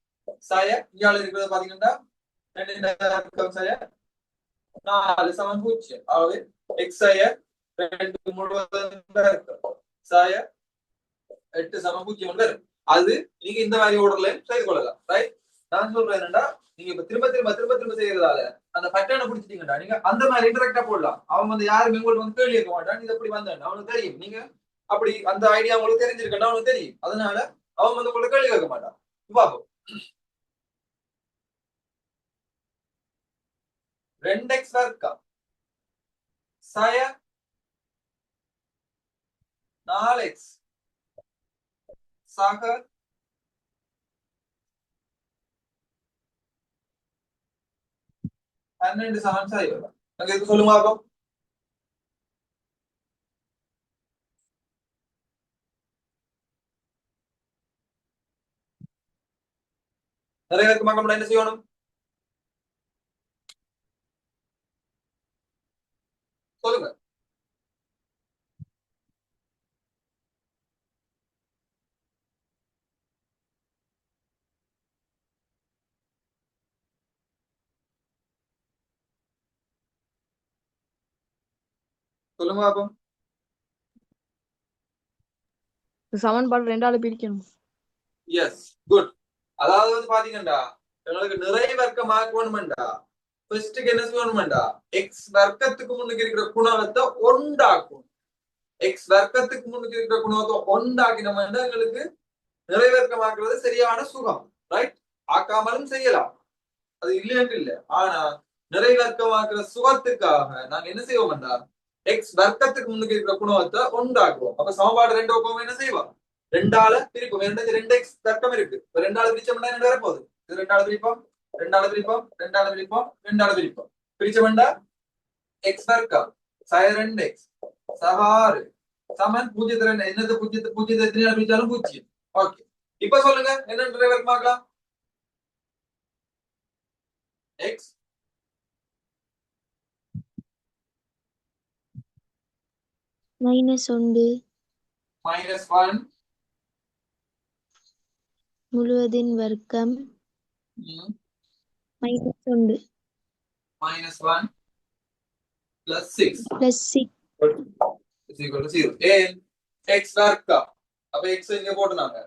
சாய இங்கால இருக்கிறது பாத்தீங்கன்னா 2 வர்க்கம் சாய 4 சமம் 0. ஆகவே x சாய 2 முழுவதும் வர்க்கம் சாய 8 சமம் 0 வரும். அது நீங்க இந்த மாதிரி ஆர்டர்ல செய்து கொள்ளலாம். ரைட்? நான் சொல்றேன் என்னடா நீங்க இப்ப திரும்ப செய்யறதால அந்த பட்டனை பிடிச்சிட்டீங்கடா நீங்க அந்த மாதிரி இன்டராக்டா போடலாம். அவன் வந்து யாருமே உங்களுக்கு வந்து கேள்வி கேட்க மாட்டான். இது எப்படி வந்தேன் அவனுக்கு தெரியும். நீங்க அப்படி அந்த ஐடியா உங்களுக்கு தெரிஞ்சிருக்கா அவனுக்கு தெரியும். அதனால அவன் வந்து உங்களுக்கு கேள்வி கேட்க மாட்டான். பாப்போம். 2x வர்க்கம் சாய 4x சக 12 சமம் சைவர். அங்க எது சொல்லுங்க பாப்போம். நிறைய பேருக்கு மக்கள் என்ன செய்யணும் சொல்லுங்க. சொல்லுங்க பாப்போம். சமன்பாடு 2ஆல பிரிக்கணும். Yes good. அதாவது வந்து பாத்தீங்கன்னா உங்களுக்கு நிறைய வர்க்கம் ஆக்கணும்டா ஃபர்ஸ்ட்க்கு என்ன செய்யணும்டா எக்ஸ் வர்க்கத்துக்கு முன்னுக்கு இருக்கிற குணவத்தை ஒன்றாக்கும். எக்ஸ் வர்க்கத்துக்கு முன்னுக்கு இருக்கிற குணவத்தை ஒன்றாக்கினோம்னா எங்களுக்கு நிறைய வர்க்கமாக்குறது சரியான சுகம். ரைட்? ஆக்காமலும் செய்யலாம், அது இல்லைன்னு இல்லை. ஆனா நிறைய வர்க்கமாக்குற சுகத்துக்காக நாங்க என்ன செய்வோம்டா எக்ஸ் வர்க்கத்துக்கு முன்னுக்கு இருக்கிற குணவத்தை ஒன்றாக்குவோம். அப்ப சமன்பாடு 2 என்ன செய்வோம் 2ஆல பிரிப்போம். 2x வர்க்கம் இருக்கு. 2ஆல பிரிச்சோம்னா என்ன வரப்போகுது? இது 2ஆல பிரிப்போம், 2ஆல பிரிப்போம், 2ஆல பிரிப்போம், 2ஆல பிரிப்போம். பிரிச்சோம்னா x வர்க்கம் சய 2x சக 6 சமன் 0 என்னது 0 எத்தனை பிரிச்சாலும் 0. ஓகே, இப்ப சொல்லுங்க என்ன நிறைய வர்க்கமாக்கலாம்? x -1 -1 முழுவதின் வர்க்கம் -1 -1 plus 6 plus 6 is equal to 0. x வர்க்கம். அப்ப x இங்க போட்டுனாங்க.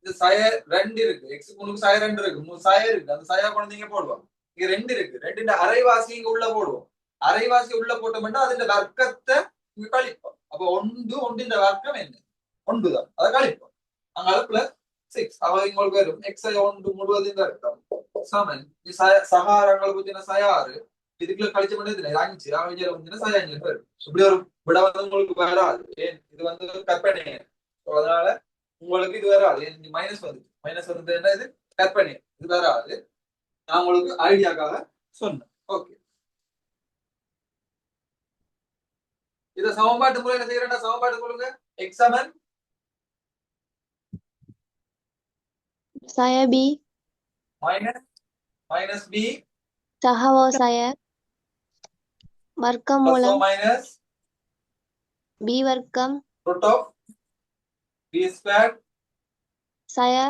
இது சய 2 இருக்கு. x முன்னுக்கு சய 2 இருக்கு. 3 சய இருக்கு. அந்த சய கொண்டு நீங்க போடுவோம். இங்க 2 இருக்கு. 2ന്റെ அரைவாசி இங்க உள்ள போடுவோம். அரைவாசி உள்ள போட்டோம்னா அதிന്റെ வர்க்கத்தை இங்க கழிப்போம். அப்ப 1 வர்க்கம் என்ன 1 தான். அத கழிப்போம். அங்கால plus 6. அவ உங்களுக்கு வரும் x 1 முழுவதின் வர்க்கம் சமன் சகாரங்கள் புதின சய 6 இதுக்குள்ள கழிச்ச பண்ணது 5 அவஞ்சல வந்து சய 5 வரும். இப்படி ஒரு விட வந்து உங்களுக்கு வராது. ஏன் இது வந்து கற்பனை. அதனால உங்களுக்கு இது வராது. மைனஸ் வந்து என்ன இது கற்பனை. இது வராது. நான் உங்களுக்கு ஐடியாக்காக சொன்னேன். ஓகே, இத சமன்பாட்டு முறையில செய்யறேன்டா. சமன்பாட்டு சொல்லுங்க. x சமன் saya b minus b sahawa saya வர்க்கம் plus or மூலம் minus b வர்க்கம் root of b squared saya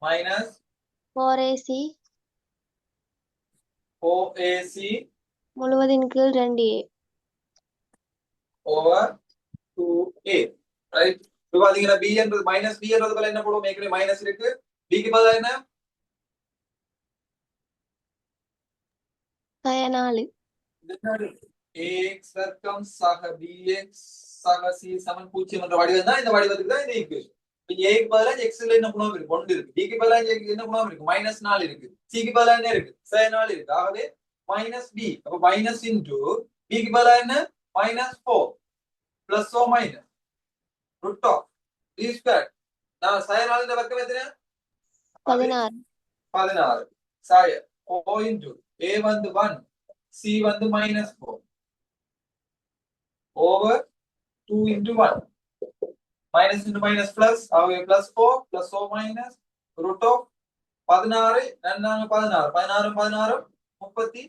minus 4ac 4ac முழுவதின் கீழ் 2a over 2a. ரைட்? இப்போ பாத்தீங்கன்னா b என்றது மைனஸ் b என்றது பதிலா என்ன போடுவோம்? ஏற்கனவே மைனஸ் இருக்கு. b க்கு பதிலா என்ன? saya 4 ax வர்க்கம் சக bx சக c சமன் 0 என்ற வடிவம் தான். இந்த வடிவத்துக்கு தான் இந்த ஈக்குவேஷன். இப்போ a க்கு பதிலா x ல என்ன குணம் இருக்கு? 1 இருக்கு. b க்கு பதிலா என்ன குணம் இருக்கு? -4 இருக்கு. c க்கு பதிலா என்ன இருக்கு? sin 4 இருக்கு. ஆகவே -b. அப்ப மைனஸ் இன்டு b க்கு பதிலா என்ன? -4 plus or minus root of b squared. நான் sin 4 ന്റെ வர்க்கம் எத்தனை? 16. சாய 4 into a வந்து 1 c வந்து -4 over 2 into 1 minus into minus plus ஆகவே plus 4 plus o minus root of 16 நன்னாங்க 16 32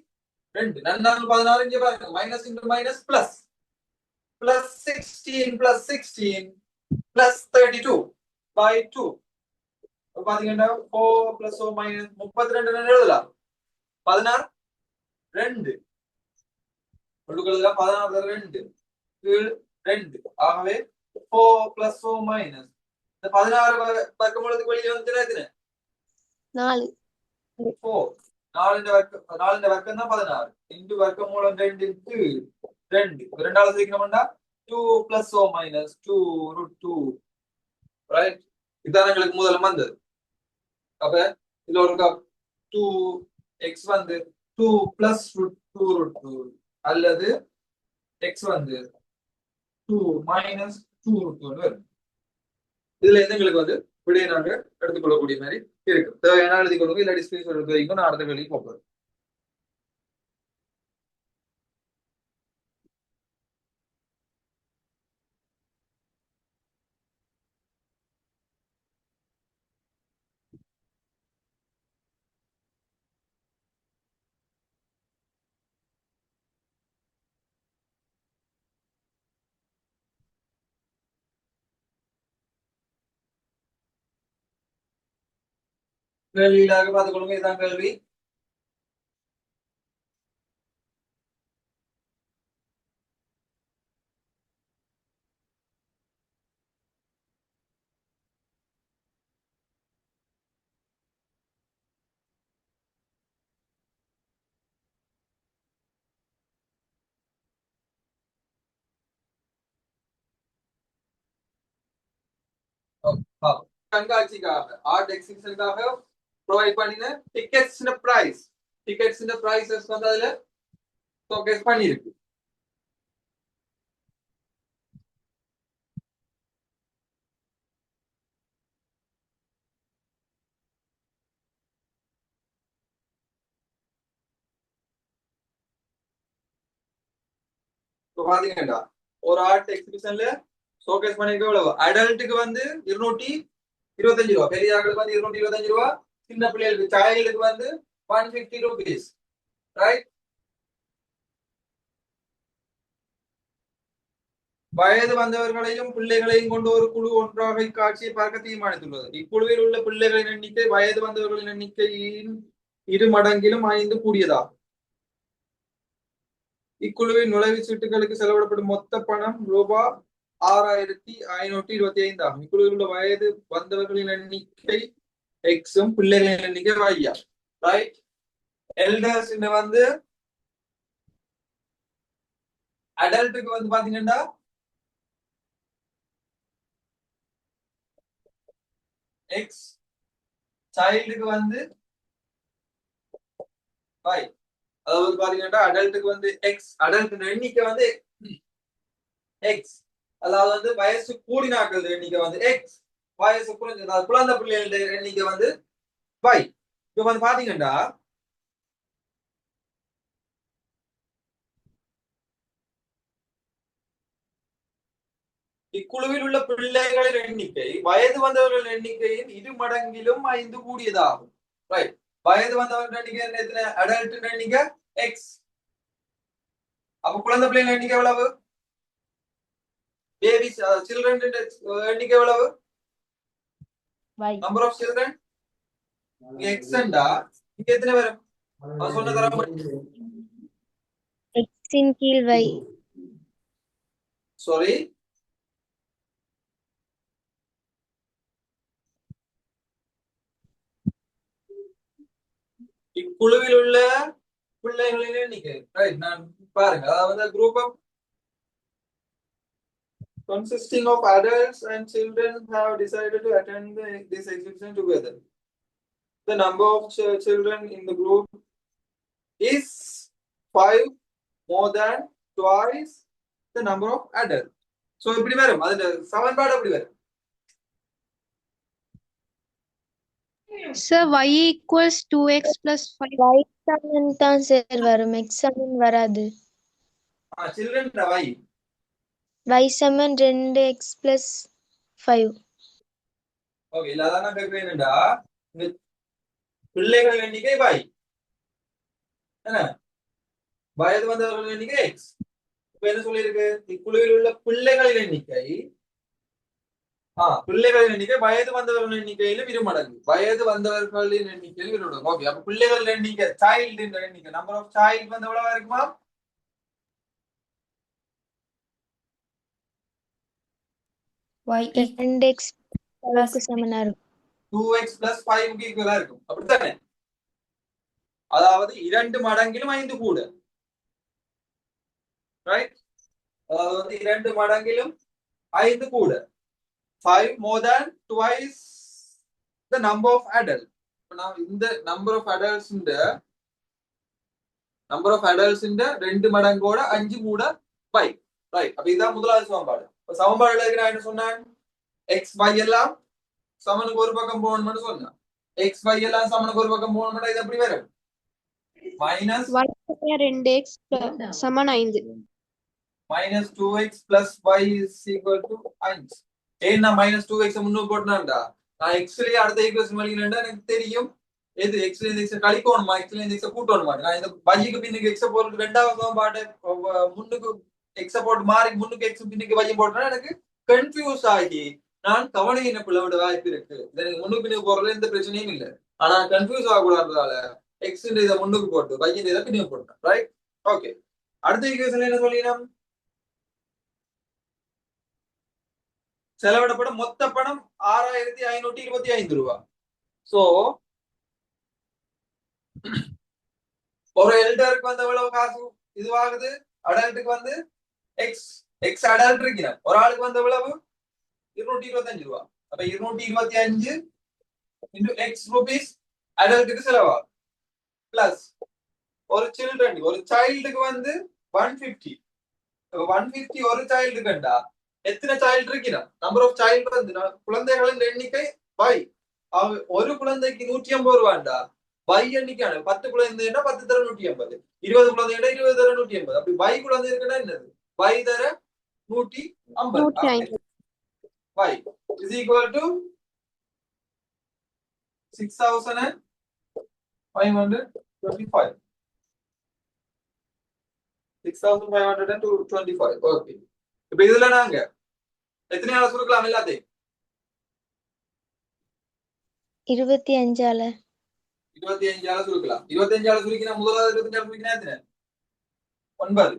நன்னாங்க 16 இங்க பாருங்க minus into minus plus 16 plus 16 plus 32 by 2. அப்ப பாத்தீங்கன்னா 4 plus or minus 32 எழுதலாம். 16 2 கொடுக்கிறதுல 16 2 கீழ் 2. ஆகவே 4 plus or minus இந்த 16 வர்க்கமூலத்துக்கு வெளியே வந்து எத்தனை 4 4 4 வர்க்கம் தான் 16 இன்டு வர்க்கமூலம் 2 கீழ் 2 ரெண்டாவது சீக்கிரம்னா 2 plus or minus 2 root 2 right. இதான் எங்களுக்கு முதல்ல வந்தது. அப்ப இதுல ஒரு 2x வந்து 2 plus root 2 root 2 அல்லது x வந்து 2 minus 2 root 2 வரும். இதுல இருந்து எங்களுக்கு வந்து விடையை நாங்க எடுத்துக்கொள்ளக்கூடிய மாதிரி இருக்கு. தேவையான எழுதி கொடுங்க, இல்லாட்டி ஸ்கிரீன்ஷாட் எடுத்து வைங்க. நான் அடுத்த கேள்விக்கு போகிறேன். கேள்வியிலாக பார்த்துக் கொள்ளுங்க. இதுதான் கேள்வி. கண்காட்சிக்காக ஆர்ட் எக்ஸிபிஷனுக்காக ப்ரொவைட் பண்ணின டிக்கெட்ஸ் பிரைசஸ் வந்து அதுல ஷோகேஸ் பண்ணிருக்கு. பாத்தீங்கன்னா ஒரு ஆர்ட் எக்ஸிபிஷன்ல ஷோகேஸ் பண்ணிருக்க எவ்வளவு? அடல்ட்டுக்கு வந்து 225 ரூபா, பெரிய ஆளுக்கு வந்து 225 ரூபா, சின்ன பிள்ளைகளுக்கு சைல்டுக்கு வந்து 150 rupees ரைட். வயது வந்தவர்களையும் பிள்ளைகளையும் கொண்டு ஒரு குழு ஒன்றாக இக்காட்சியை பார்க்க தீர்மானித்துள்ளது. இக்குழுவில் உள்ள பிள்ளைகளின் எண்ணிக்கை வயது வந்தவர்களின் எண்ணிக்கையின் 2 மடங்கிலும் 5 கூடியதாகும். இக்குழுவின் நுழைவுச் சீட்டுகளுக்கு செலவிடப்படும் மொத்த பணம் ரூபாய் 6525 ஆகும். இக்குழுவில் உள்ள வயது வந்தவர்களின் எண்ணிக்கை எக்ஸும் பிள்ளைகளின் எண்ணிக்கை வையா ரைட். எல்டர்ஸ் வந்து அடல்ட்டுக்கு வந்து பாத்தீங்கன்னா எக்ஸ், சைல்டுக்கு வந்து y. அதாவது பாத்தீங்கன்னா அடல்ட்டுக்கு வந்து எக்ஸ், அடல்ட் எண்ணிக்கை வந்து எக்ஸ், அதாவது வந்து வயசு கூடினாக்கள் எண்ணிக்கை வந்து எக்ஸ், வயசு குழந்தை பிள்ளைகளுடைய எண்ணிக்கை வந்து y. இப்ப வந்து பாத்தீங்கன்னா இக்குழுவில் உள்ள பிள்ளைகளின் எண்ணிக்கை வயது வந்தவர்களின் எண்ணிக்கையின் 2 மடங்கிலும் 5 கூடியதாகும் ரைட். வயது வந்தவர்கள் எண்ணிக்கை எத்தனை? அடல்ட் எண்ணிக்கை எக்ஸ். அப்ப குழந்தை பிள்ளைகள் எண்ணிக்கை எவ்வளவு? பேபிஸ் சில்ட்ரன் எண்ணிக்கை எவ்வளவு? நம்பர் ஆஃப் சில்ட்ரன் எக்ஸ் என்றா இங்க எத்தனை வரும்? சொன்ன தரம் x இன் கீழ் y. சாரி, இக்குழுவில் உள்ள பிள்ளைகளின் எண்ணிக்கை ரைட். நான் பாருங்க, அதாவது group of consisting of adults and children have decided to attend this exhibition together. The number of children in the group is 5 more than twice the number of adults. So இப்படி வரும், அது சமன்பாடு எப்படி வரும்? Sir, y equals 2x plus 5. y சமன் தான் sir வரும், x சமன் வராது. children y y சமன் 2x plus 5. Okay, இல்ல அதான் நான் கேக்குறேன். என்னடா இந்த பிள்ளைகள் எண்ணிக்கை y என்ன, வயது வந்தவர்கள் எண்ணிக்கை x. இப்ப என்ன சொல்லியிருக்கு? இக்குழுவில் உள்ள பிள்ளைகளின் எண்ணிக்கை பிள்ளைகளின் எண்ணிக்கை வயது வந்தவர்களின் எண்ணிக்கையிலும் இருமடங்கு. வயது வந்தவர்களின் எண்ணிக்கையிலும் இருமடங்கு. ஓகே, அப்ப பிள்ளைகள் எண்ணிக்கை சைல்டு எண்ணிக்கை நம்பர் ஆஃப் சைல்டு வந்து எவ்வளவா இருக்குமா? Y equals 2x க்கு சமனா இருக்கும். 2x plus 5 க்கு ஈக்குவலா இருக்கும். அப்படித்தானே? அதாவது 2 மடங்கிலும் 5 கூட. ரைட்? அதாவது 2 மடங்கிலும் 5 கூட. 5 more than twice the number of adults. இப்ப நான் இந்த number of adults இந்த 2 மடங்கோட 5 கூட 5. ரைட்? அப்ப இதான் முதலாவது சமன்பாடு. இப்ப சமன்பாடுல இருக்கிற என்ன சொன்னேன்? x y எல்லாம் சமனுக்கு ஒரு பக்கம் போகணும்னு சொன்னேன். x y எல்லாம் சமனுக்கு ஒரு பக்கம் போகணும்னா இது எப்படி வரும்? Minus 2x Saman 5. minus 2x plus y is equal to 5. ஏன்னா minus 2x முன்னுக்கு போட்டேன்டா நான் x லயே அடுத்த ஈக்குவேஷன் வழியிலண்டா எனக்கு தெரியும் எது x ல இந்த x கழிக்கணுமா x ல இந்த x கூட்டணுமா. நான் இந்த y க்கு பின்னுக்கு x போட்டு இரண்டாவது சமன்பாடு முன்னுக்கு x போட்டு மாறி முன்னுக்கு x பின்னுக்கு y போட்டா எனக்கு கன்ஃபியூஸ் ஆகி நான் கவனையின பிளவுட வாய்ப்பு இருக்கு. எனக்கு முன்னுக்கு பின்னுக்கு போறதுல எந்த பிரச்சனையும் இல்லை. ஆனா கன்ஃபியூஸ் ஆகக்கூடாததால x இதை முன்னுக்கு போட்டு y இதை பின்னுக்கு போட்டேன். ரைட்? ஓகே, அடுத்த ஈக்குவேஷன்ல என்ன சொல்லினோம்? செலவிடப்படும் மொத்த பணம் 6525 ரூபாய். சோ ஒரு எல்டருக்கு வந்து எவ்வளவு காசு இதுவாகுது? அடல்ட்டுக்கு வந்து எக்ஸ் அடல்ட் இருக்கிறார் ஒரு ஆளுக்கு வந்து எவ்வளவு? 225 ரூபாய். அப்ப 225 இன்டு எக்ஸ் ரூபீஸ் அடல்ட்டுக்கு செலவாகும். பிளஸ் ஒரு சில்ட்ரன் ஒரு சைல்டுக்கு வந்து 150. 150 ஒரு சைல்டுக்குண்டா எத்தனை சைல்டு இருக்கிறார்? நம்பர் ஆஃப் சைல்டு வந்து குழந்தைகளின் எண்ணிக்கை பை ஒரு குழந்தைக்கு 150 ரூபாண்டா பை எண்ணிக்கையான 10 குழந்தைன்னா 10 தர 150, 20 குழந்தைன்னா 20 தர 150. அப்படி பை குழந்தை இருக்குன்னா என்னது? பை தர 150. Pi is equal to 6525. 6525. Okay, இப்ப இதுல நாங்க எத்தனை ஆள சுருக்கலாம்? எல்லாத்தையும் 25 ஆல 25 ஆள சுருக்கலாம். 25 ஆள சுருக்கினா முதலாவது 25 ஆள சுருக்கினா எத்தனை? 9.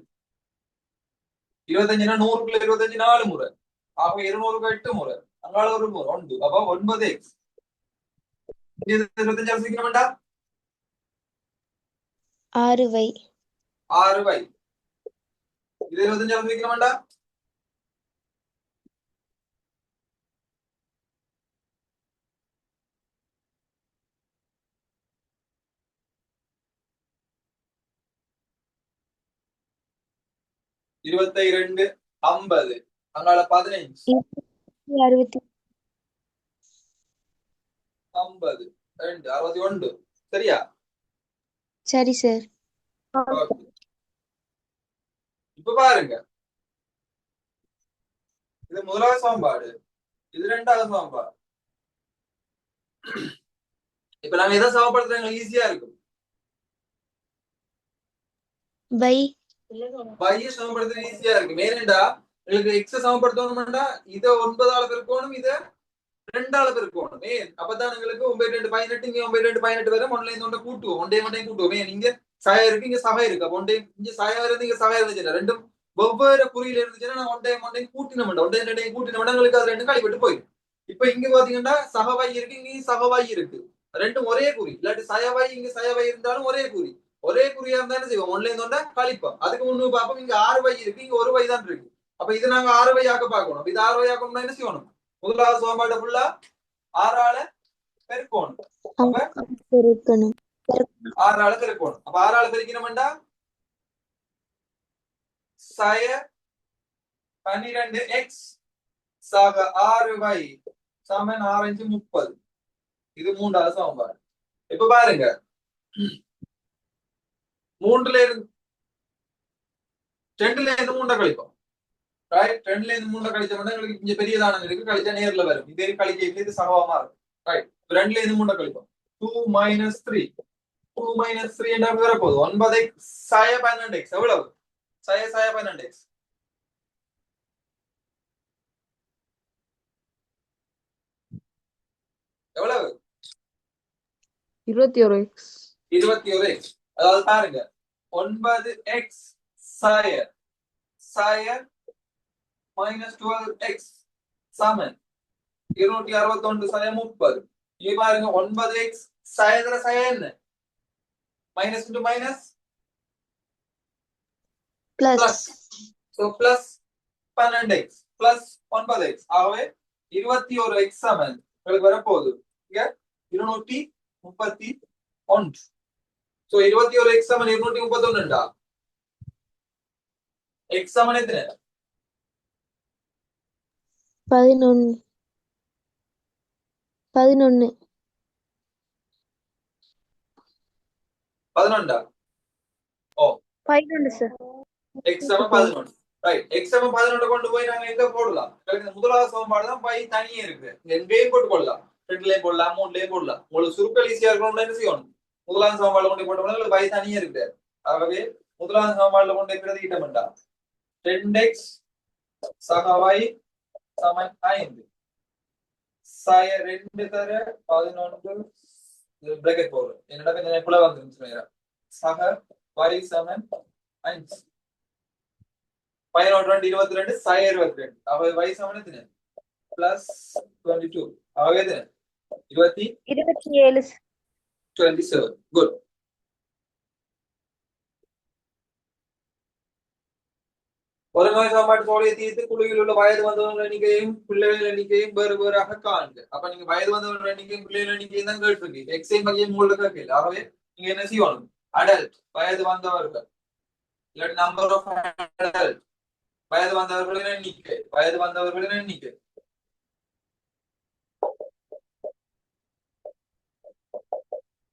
25னா 100க்குள்ள 25 4 முறை. ஆக 200க்கு 8 முறை. அங்கால ஒரு முறை 1. அப்ப 9x. இது 25 ஆள சுருக்கினா வேண்டாம் 6y 6y. இது 25 ஆள சுருக்கினா வேண்டாம் 22 50. அங்கால 15 60 50 2 61. சரியா? சரி சார். ஓகே, இப்ப பாருங்க இது முதலாவது சமன்பாடு, இது இரண்டாவது சமன்பாடு. இப்ப நாங்க எதை சமப்படுத்துறது ஈஸியா இருக்கும்? பை பைய சமப்படுத்துறது ஈஸியா இருக்கு. ஏனெண்டா உங்களுக்கு எக்ஸ சமப்படுத்தணும்னா இத 9 ஆள பெருக்கணும், இத 2 ஆள பெருக்கணும். அப்பதான் எங்களுக்கு 9 2 18 இங்க 9 2 18 வரும். ஒன்ல இருந்து ஒன்றை கூட்டுவோம், ஒன்றே கூட்டுவோம். நீங்க சய இருக்கு, இங்க சகை இருக்கு. அப்ப ஒன்றே இங்க சய இருந்து இங்க சகை இருந்துச்சு, ரெண்டும் வெவ்வேறு குறியில இருந்துச்சுன்னா நான் ஒன்றே கூட்டின மாட்டேன். ஒன்றே ரெண்டையும் கூட்டின மாட்டேன், உங்களுக்கு அது ரெண்டும் கழிப்பட்டு போயிடும். இப்ப இங்க பாத்தீங்கன்னா சகவாய் இருக்கு, இங்க சகவாய் இருக்கு, ரெண்டும் ஒரே குறி. இல்லாட்டி சயவாய் இங்க சயவாய் இருந்தாலும் ஒரே குறி. ஒரே குறியா இருந்தா என்ன செய்வோம்? ஒன்ல இருந்து ஒன்றா கழிப்போம். அதுக்கு முன்னு பார்ப்போம், இங்க 6 வை இருக்கு, இங்க 1 வை தான் இருக்கு. அப்ப இது நாங்க 6 வை ஆக்க பார்க்கணும். இது 6 வை ஆக்கணும்னா என்ன செய்யணும்? முதலாவது சமன்பாடு ஃபுல்லா 6 ஆல பெருக்கணும். அப்ப பெருக்கணும் 6 ஆல பெருக்கணும். அப்ப 6 ஆல பெருக்கினோம்டா சய 12x சக 6y சமன் 6 5 30. இது மூன்றாவது சமன்பாடு. இப்ப பாருங்க 3ல இருந்து 2ல இருந்து 3 கழிப்போம். ரைட்? 2ல இருந்து 3 கழிச்சோம்னா உங்களுக்கு இங்க பெரிய தானம் இருக்கு, கழிச்சா நேர்ல வரும். இதே கழிக்க இது சமமா இருக்கும். ரைட்? 2ல இருந்து 3 கழிப்போம். 2 - 3 2 - 3 என்ன வர போகுது? 9x சய 12x எவ்வளவு? சய 12x எவ்வளவு 21x 21x. அதாவது பாருங்க 9x சாயர் சாயர் மைனஸ் 12x சமன் 261 சாயம் 30. இங்க பாருங்க 9x சாயத்துல சாயம் என்ன minus into minus plus plus. So plus 12x plus 9x ஆகவே 21x சமன் உங்களுக்கு வரப்போகுது இங்க 231. ஸோ 21x சமன் 231 x சமன் எத்தனை 11 11 11. ஓ 11 சார் x சமன் 11. ரைட் x சமன் 11 கொண்டு போய் நாங்க எங்க போடலாம் இந்த முதலாவது சமன்பாடு தான் பை தனியே இருக்கு எங்கேயும் போட்டு கொள்ளலாம் ரெண்டுலயும் போடலாம் மூணுலயும் போடலாம் உங்களுக்கு சுருக்கல் ஈஸியா இருக்கணும்னு என்ன செய்யணும் முதலாவது சமன்பாடுல கொண்டு போட்டோம்னா பை தனியே இருக்கு ஆகவே முதலாவது சமன்பாடுல கொண்டு பிரதியிட்டம் வேண்டாம் 10x சக y சமன் 5 சாய 2 தர 11 பிரேக்கெட் போடுறேன் என்னடா கொஞ்சம் புல வந்துருச்சு சக y சமன் 5 11 22 சாய 22 ஆகவே y சமன் எத்தனை பிளஸ் 22 ஆகவே எத்தனை 27 27. குட். ஒரு நோய் சமன்பாட்டு சோழியை தீர்த்து குழுவில் உள்ள வயது வந்தவர்கள் எண்ணிக்கையும் பிள்ளைகள் எண்ணிக்கையும் வேறு வேறாக காண்க. அப்ப நீங்க வயது வந்தவர்கள் எண்ணிக்கையும் பிள்ளைகள் எண்ணிக்கையும் தான் கேட்டிருக்கீங்க எக்ஸைம் மையம் உங்களுக்கு கேட்கல ஆகவே நீங்க என்ன செய்யணும் அடல்ட் வயது வந்தவர்கள் இல்லாட்டி நம்பர் ஆஃப் அடல்ட் வயது வந்தவர்களின் எண்ணிக்கை வயது வந்தவர்களின் எண்ணிக்கை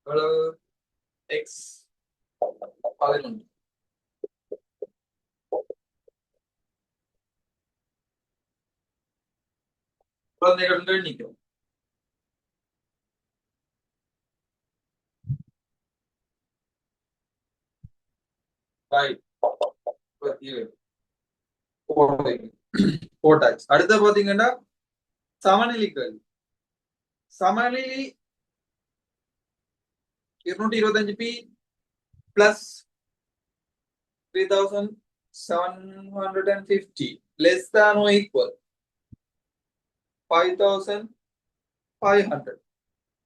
எவ்வளவு எக்ஸ் 11 குழந்தைகள் எண்ணிக்கை போட்டாச்சு. அடுத்த பாத்தீங்கன்னா சமநிலைகள் சமநிலை 225p plus 3750 less than or equal 5500.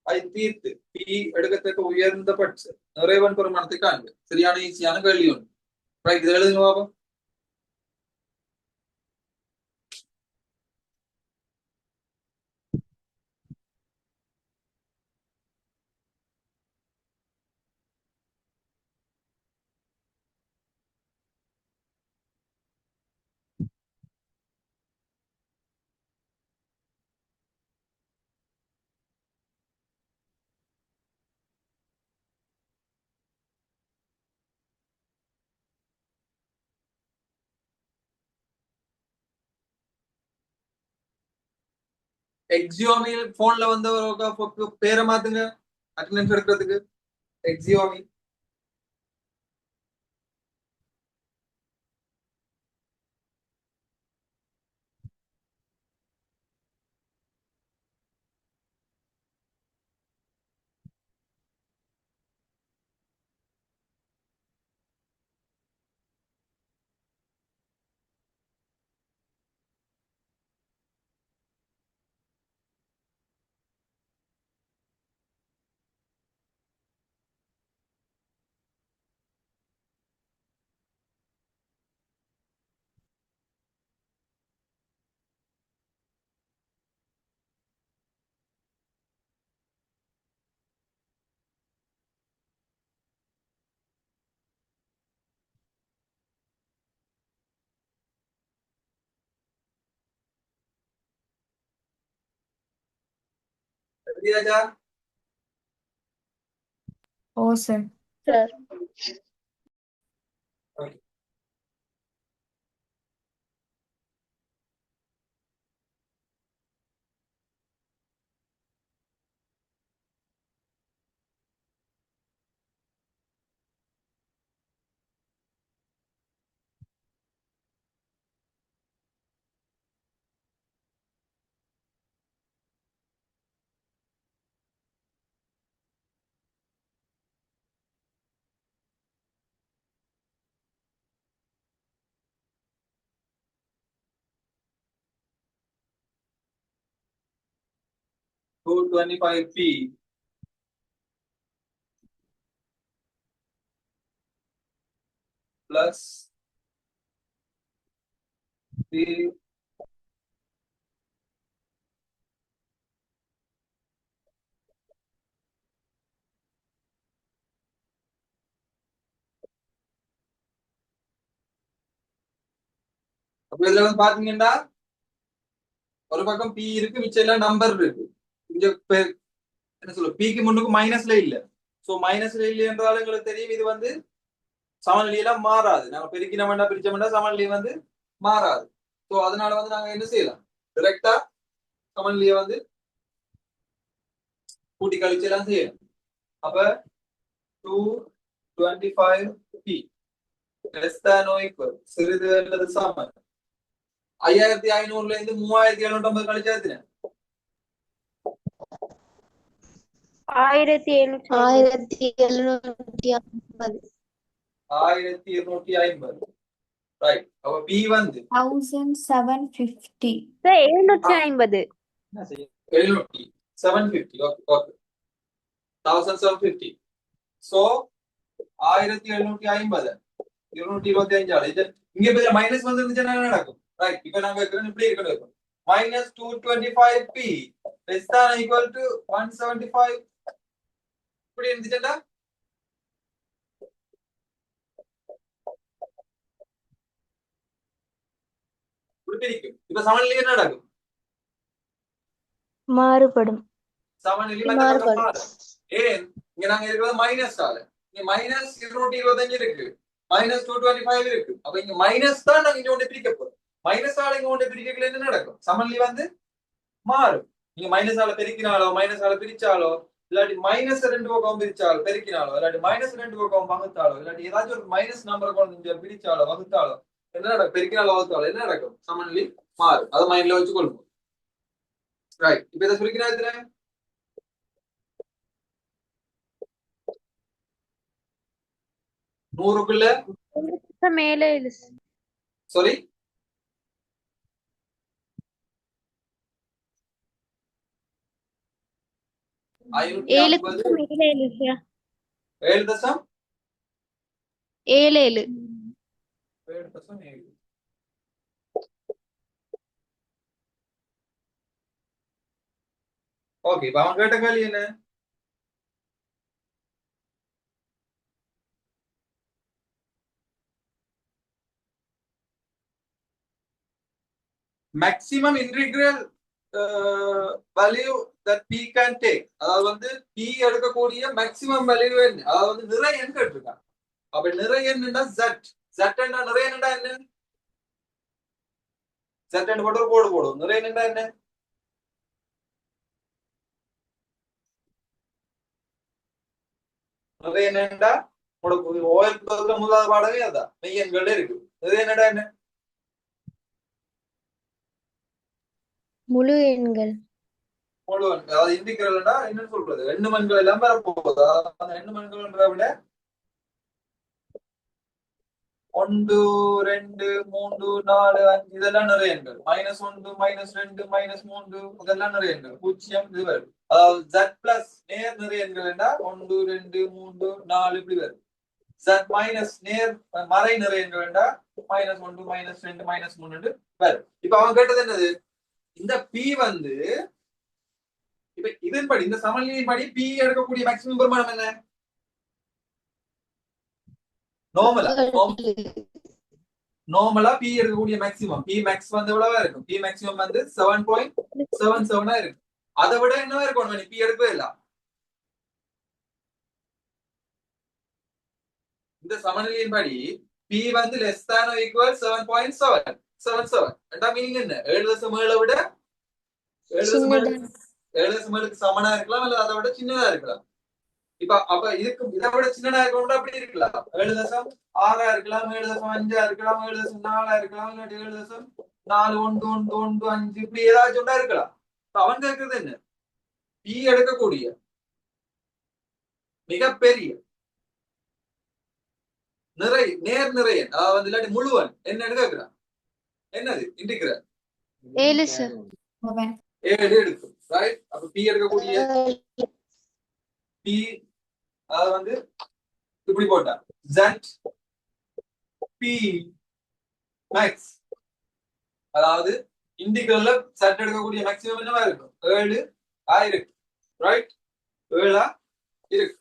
அதை தீர்த்து p எடுக்கத்தக்க உயர்ந்த பட்ச நிறைவன் பெருமானத்தை காண்க. சரியான ஈஸியான கேள்வி ஒன்று. ரைட், இது எழுதுங்க பாப்போம். எக்ஸியோமி போன்ல வந்தவருக்கு பேரை மாத்துங்க அட்டெண்டன்ஸ் எடுக்கிறதுக்கு. எக்ஸியோமி ராஜா Awesome. சார் 225p plus 3 அப்ப இதுல வந்து பாத்தீங்கன்னா ஒரு பக்கம் p இருக்கு, மிச்சம் எல்லாம் நம்பர் இருக்கு. இங்க என்ன சொல்ல, pக்கு முன்னுக்கு மைனஸ்ல இல்ல. சோ மைனஸ்ல இல்ல என்றாலும் எங்களுக்கு தெரியும் இது வந்து சமநிலையெல்லாம் மாறாது. நாங்க பெருக்கின வேண்டாம் பிரிச்ச வேண்டாம், சமநிலை வந்து மாறாது. சோ அதனால வந்து நாங்க என்ன செய்யலாம், டைரக்டா சமநிலையை வந்து கூட்டி கழிச்சு எல்லாம் செய்யலாம். அப்ப 225p less than or equal சிறிது அல்லது சமம் 5500ல இருந்து 3750 கழிச்சா எத்தனை? 1750. 1250. ரைட். அப்ப p வந்து 1750. 750. 750. ஓகே 1750. சோ 1750 225 இது இங்க பேர் மைனஸ் வந்து இருந்துச்சுன்னா என்ன நடக்கும்? ரைட். இப்போ நாங்க இப்படி இருக்கணும். minus 225p less than or equal to 175 இப்படி இருந்துச்சுன்னா இப்படி பிரிக்கும். இப்ப சமநிலை என்ன நடக்கும்? மாறுபடும். சமநிலை மற்ற பக்கம் மாறும். ஏன் இங்க நாங்க இருக்கிறது மைனஸ் ஆல, இங்க மைனஸ் 225 இருக்கு, மைனஸ் 225 இருக்கு. அப்ப இங்க மைனஸ் தான் நாங்க இங்க ஒண்ணு பிரிக்க போறோம். மைனஸ் ஆல இங்க ஒண்ணு பிரிக்கல என்ன நடக்கும்? சமநிலை வந்து மாறும். நீங்க மைனஸ் ஆல பெருக்கினாலோ மைனஸ் ஆல பிரிச்சாலோ இல்லாட்டி மைனஸ் 2 பக்கம் பிரிச்சாலோ பெருக்கினாலோ இல்லாட்டி மைனஸ் 2 பக்கம் வகுத்தாலோ இல்லாட்டி ஏதாச்சும் ஒரு மைனஸ் நம்பரை கொண்டு பிரிச்சாலோ வகுத்தாலோ என்ன நடக்கும்? பெருக்கினாலோ வகுத்தாலோ என்ன நடக்கும்? சமநிலை மாறும். அதை மைண்ட்ல வச்சு கொள்வோம். ரைட். இப்ப இதை சுருக்கினா எத்தனை? 100க்குள்ள மேலே இல்ல சாரி 7 550 மேலே இல்ல சார். 7.7 7 7.7. ஓகே. இப்ப அவன் கேட்ட கேள்வி என்ன? maximum integral value that p can take. அதாவது வந்து p எடுக்கக்கூடிய maximum value என்ன? அதாவது வந்து நிறை எண் கேட்டிருக்காங்க. அப்ப நிறை எண்ணுன்னா z. z என்ன? நிறை எண்ணுன்னா என்ன? z என்ன போட்டு ஒரு கோடு போடும். நிறை எண்ணுன்னா என்ன? நிறை எண்ணுன்னா ஓஎல் முதலாவது பாடமே அதான், மெய் எண்கள் இருக்கு. நிறை எண்ணுன்னா என்ன? முழு எண்கள். முழு எண். அதாவது இன்டிகிரல்னா என்னன்னு சொல்றது, எண்ணு மண்கள் எல்லாம் வரப்போகுது. அந்த எண்ணு மண்கள் விட 1 2 3 4 5 இதெல்லாம் நிறைய எண்கள். -1 -2 -3 இதெல்லாம் நிறைய எண்கள். 0 இது வரும். அதாவது z பிளஸ் நேர் நிறைய எண்கள் என்ன? 1 2 3 4 இப்படி வரும். z மைனஸ் நேர் மறை நிறைய எண்கள் என்ன? -1 -2 -3 வரும். இப்ப அவன் கேட்டது என்னது? இந்த p வந்து இப்ப இதன்படி இந்த சமநிலையின் படி p எடுக்கக்கூடிய மேக்ஸிமம் பெருமானம் என்ன? நார்மலா p எடுக்கக்கூடிய மேக்ஸிமம் p மேக்ஸ் வந்து எவ்வளவா இருக்கும்? p மேக்ஸிமம் வந்து 7.77 இருக்கு. அதை விட என்னவா இருக்கும்? p எடுக்கவே இல்ல. இந்த சமநிலையின் படி p வந்து less than or equal 7.77. என்ன மீனிங் என்ன? 7.7 விட 7.7க்கு சமனா இருக்கலாம் இல்ல அதை விட சின்னதா இருக்கலாம். இப்ப அப்ப இதுக்கு இதை விட சின்னதா இருக்கணும் அப்படி இருக்கலாம். 7.6 இருக்கலாம், 7.5 இருக்கலாம், 7.4 இருக்கலாம், இல்லாட்டி 7.4 இப்படி ஏதாச்சும் ஒன்றா இருக்கலாம். அவன் கேட்கறது என்ன? p எடுக்கக்கூடிய மிகப்பெரிய நிறை நேர் நிறைய அதாவது இல்லாட்டி முழுவன் என்ன கேட்கிறான்? என்னது? Integral 7 sir. 7 எடுக்கும். ரைட். அப்ப பி எடுக்கக்கூடிய பி அதாவது வந்து இப்படி போட்டா ஜெட் பி மேக்ஸ், அதாவது இன்டிகிரல்ல செட் எடுக்கக்கூடிய மேக்ஸிமம் என்னவா இருக்கும்? 7 இருக்கு. ரைட், 7 இருக்கு.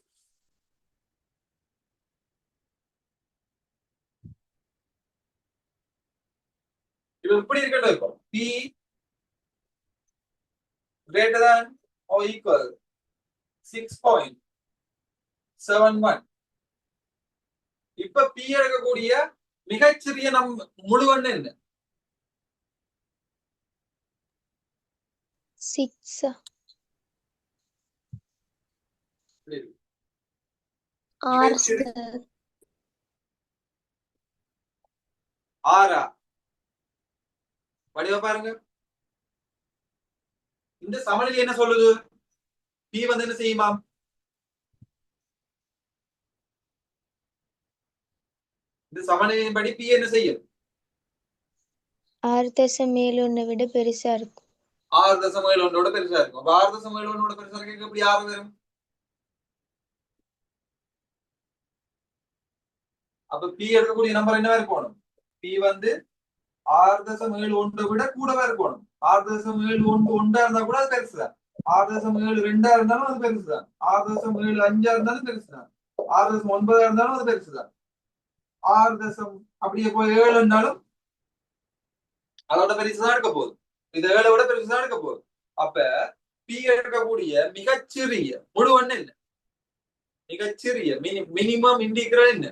இது இப்படி இருக்கட்டும். இருக்கும் B greater than or equal 6.71. இப்ப பி எடுக்கக்கூடிய மிகச்சிறிய முழு எண் என்ன? 6 6 சார். 6 வடிவ பாருங்க. இந்த சமநிலை என்ன சொல்லுது? பி வந்து என்ன செய்யுமா? இந்த சமநிலையின் படி பி என்ன செய்யும்? 6.71 விட பெருசா இருக்கும். 6.71 பெருசா இருக்கும். அப்ப 6.71 பெருசா இருக்க எப்படி 6 வரும்? அப்ப பி எடுக்கக்கூடிய நம்பர் என்னவா இருக்கணும்? பி வந்து 6.71 விட கூடவா இருக்கணும். 6.71 இருந்தா கூட அது பெருசுதான். 6.72 இருந்தாலும் அது பெருசுதான். 6.75 இருந்தாலும் பெருசுதான். 6.9 இருந்தாலும் அது பெருசுதான். 6 அப்படியே போய் 7 இருந்தாலும் அதோட பெருசுதான் இருக்க போகுது. இது 7 விட பெருசுதான் இருக்க போகுது. அப்ப பி எடுக்கக்கூடிய மிகச்சிறிய முழு எண் என்ன? மிகச்சிறிய மினிமம் இன்டிகிரல் என்ன?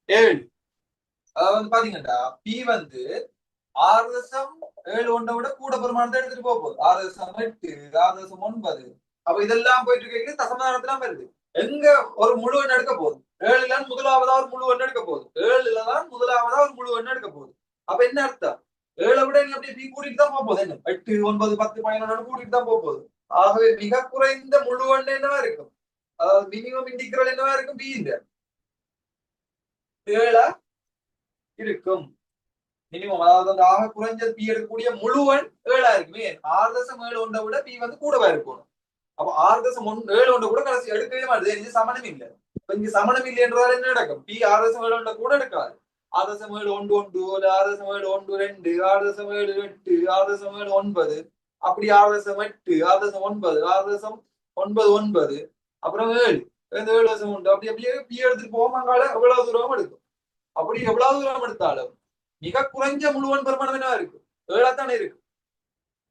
7. அதாவது பாத்தீங்கன்னா பி வந்து 6.71 விட கூட பெருமானத்தை எடுத்துட்டு போகுது. 6.8 6.9. அப்ப இதெல்லாம் போயிட்டு இருக்க தசமதானத்துல வருது. எங்க ஒரு முழு எண் எடுக்க போகுது? 7ல முதலாவதா ஒரு முழு எண் எடுக்க போகுது. 7ல தான் முதலாவதா ஒரு முழு எண் எடுக்க போகுது. அப்ப என்ன அர்த்தம்? 7 விட நீங்க அப்படியே பி கூட்டிட்டு தான் போக போகுது. என்ன 8 9 10 11 கூட்டிட்டு தான் போக போகுது. ஆகவே மிக குறைந்த முழு எண் என்னவா இருக்கும்? அதாவது மினிமம் இன்டிகிரல் என்னவா இருக்கும்? பி இந்த 7 இருக்கும். மினிமம், அதாவது அந்த ஆக குறைஞ்சது பி எடுக்கக்கூடிய முழுவன் 7 இருக்குமே. 6.71 விட பி வந்து கூடவா இருக்கணும். அப்ப 6.71 கூட கடைசி எடுக்கவே மாட்டேது. இது சமணம் இல்லை. இப்ப இங்க சமணம் இல்லை என்றால் என்ன நடக்கும்? பி 6.71 கூட எடுக்காது. 6.11 ஒரு 6.12 6.78 6.9 அப்படி 6.8 6.9 6.99 அப்புறம் 7 7.1 அப்படி அப்படியே பி எடுத்துட்டு போவாங்கால எவ்வளவு தூரம் எடுக்கும். அப்படி எவ்வளவு தூரம் எடுத்தாலும் மிக குறைஞ்ச முழுவன் பெருமானம் என்ன இருக்கு? 7 தானே இருக்கு.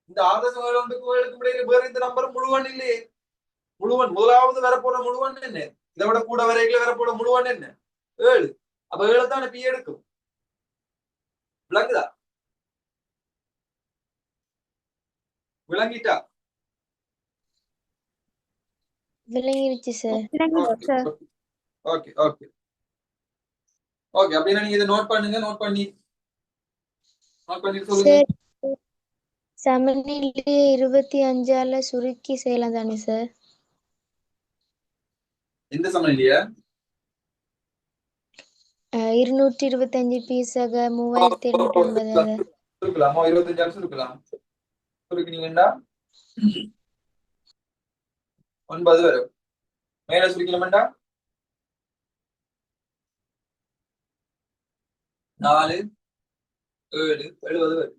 இந்த 6.7 இடையில வேற இந்த நம்பர் முழுவன் இல்லையே. முழுவன் முதலாவது வரப்போற முழுவன் என்ன? இதை விட கூட வரைகளை வரப்போற முழுவன் என்ன? 7. அப்ப 7 தானே பி எடுக்கும். விளங்குதா? விளங்கிட்டா? விளங்கிருச்சு சார். Okay okay okay. அப்படின்னா நீங்க இதை நோட் பண்ணுங்க. நோட் பண்ணி சொல்லுங்க. சார் சமநிலையை 25ஆல சுருக்கி செய்யலாம் தானே சார்? எந்த சமநிலையா? 225 பீஸாக 3750. சுருக்கலாம். 25 சுருக்கலாம். சுருக்கினீங்கன்னா 9 வரும். மேல சுருக்கலாம்டா 4 7 70 வரும்.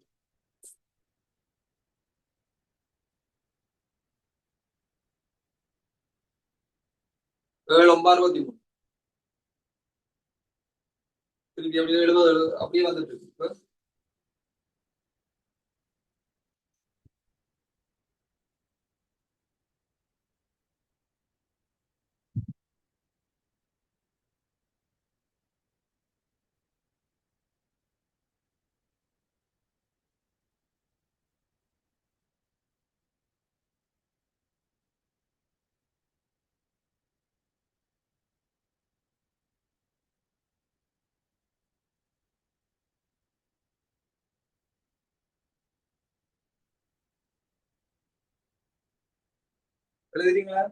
7 9 63 திருப்பி அப்படியே 70 அப்படியே வந்துட்டு இருக்கு. எழுதுறீங்களா?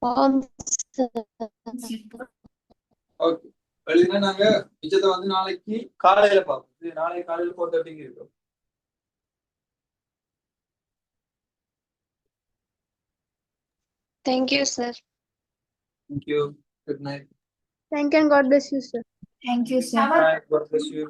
ஆம் சார். எழுதினா நாங்க மிச்சத்தை வந்து நாளைக்கு காலையில பார்ப்போம். இது நாளைக்கு காலையில 4:30 இருக்கும். Thank you, sir. Thank you. Good night. Thank you and God bless you, sir. Thank you, sir. Bye. God bless you.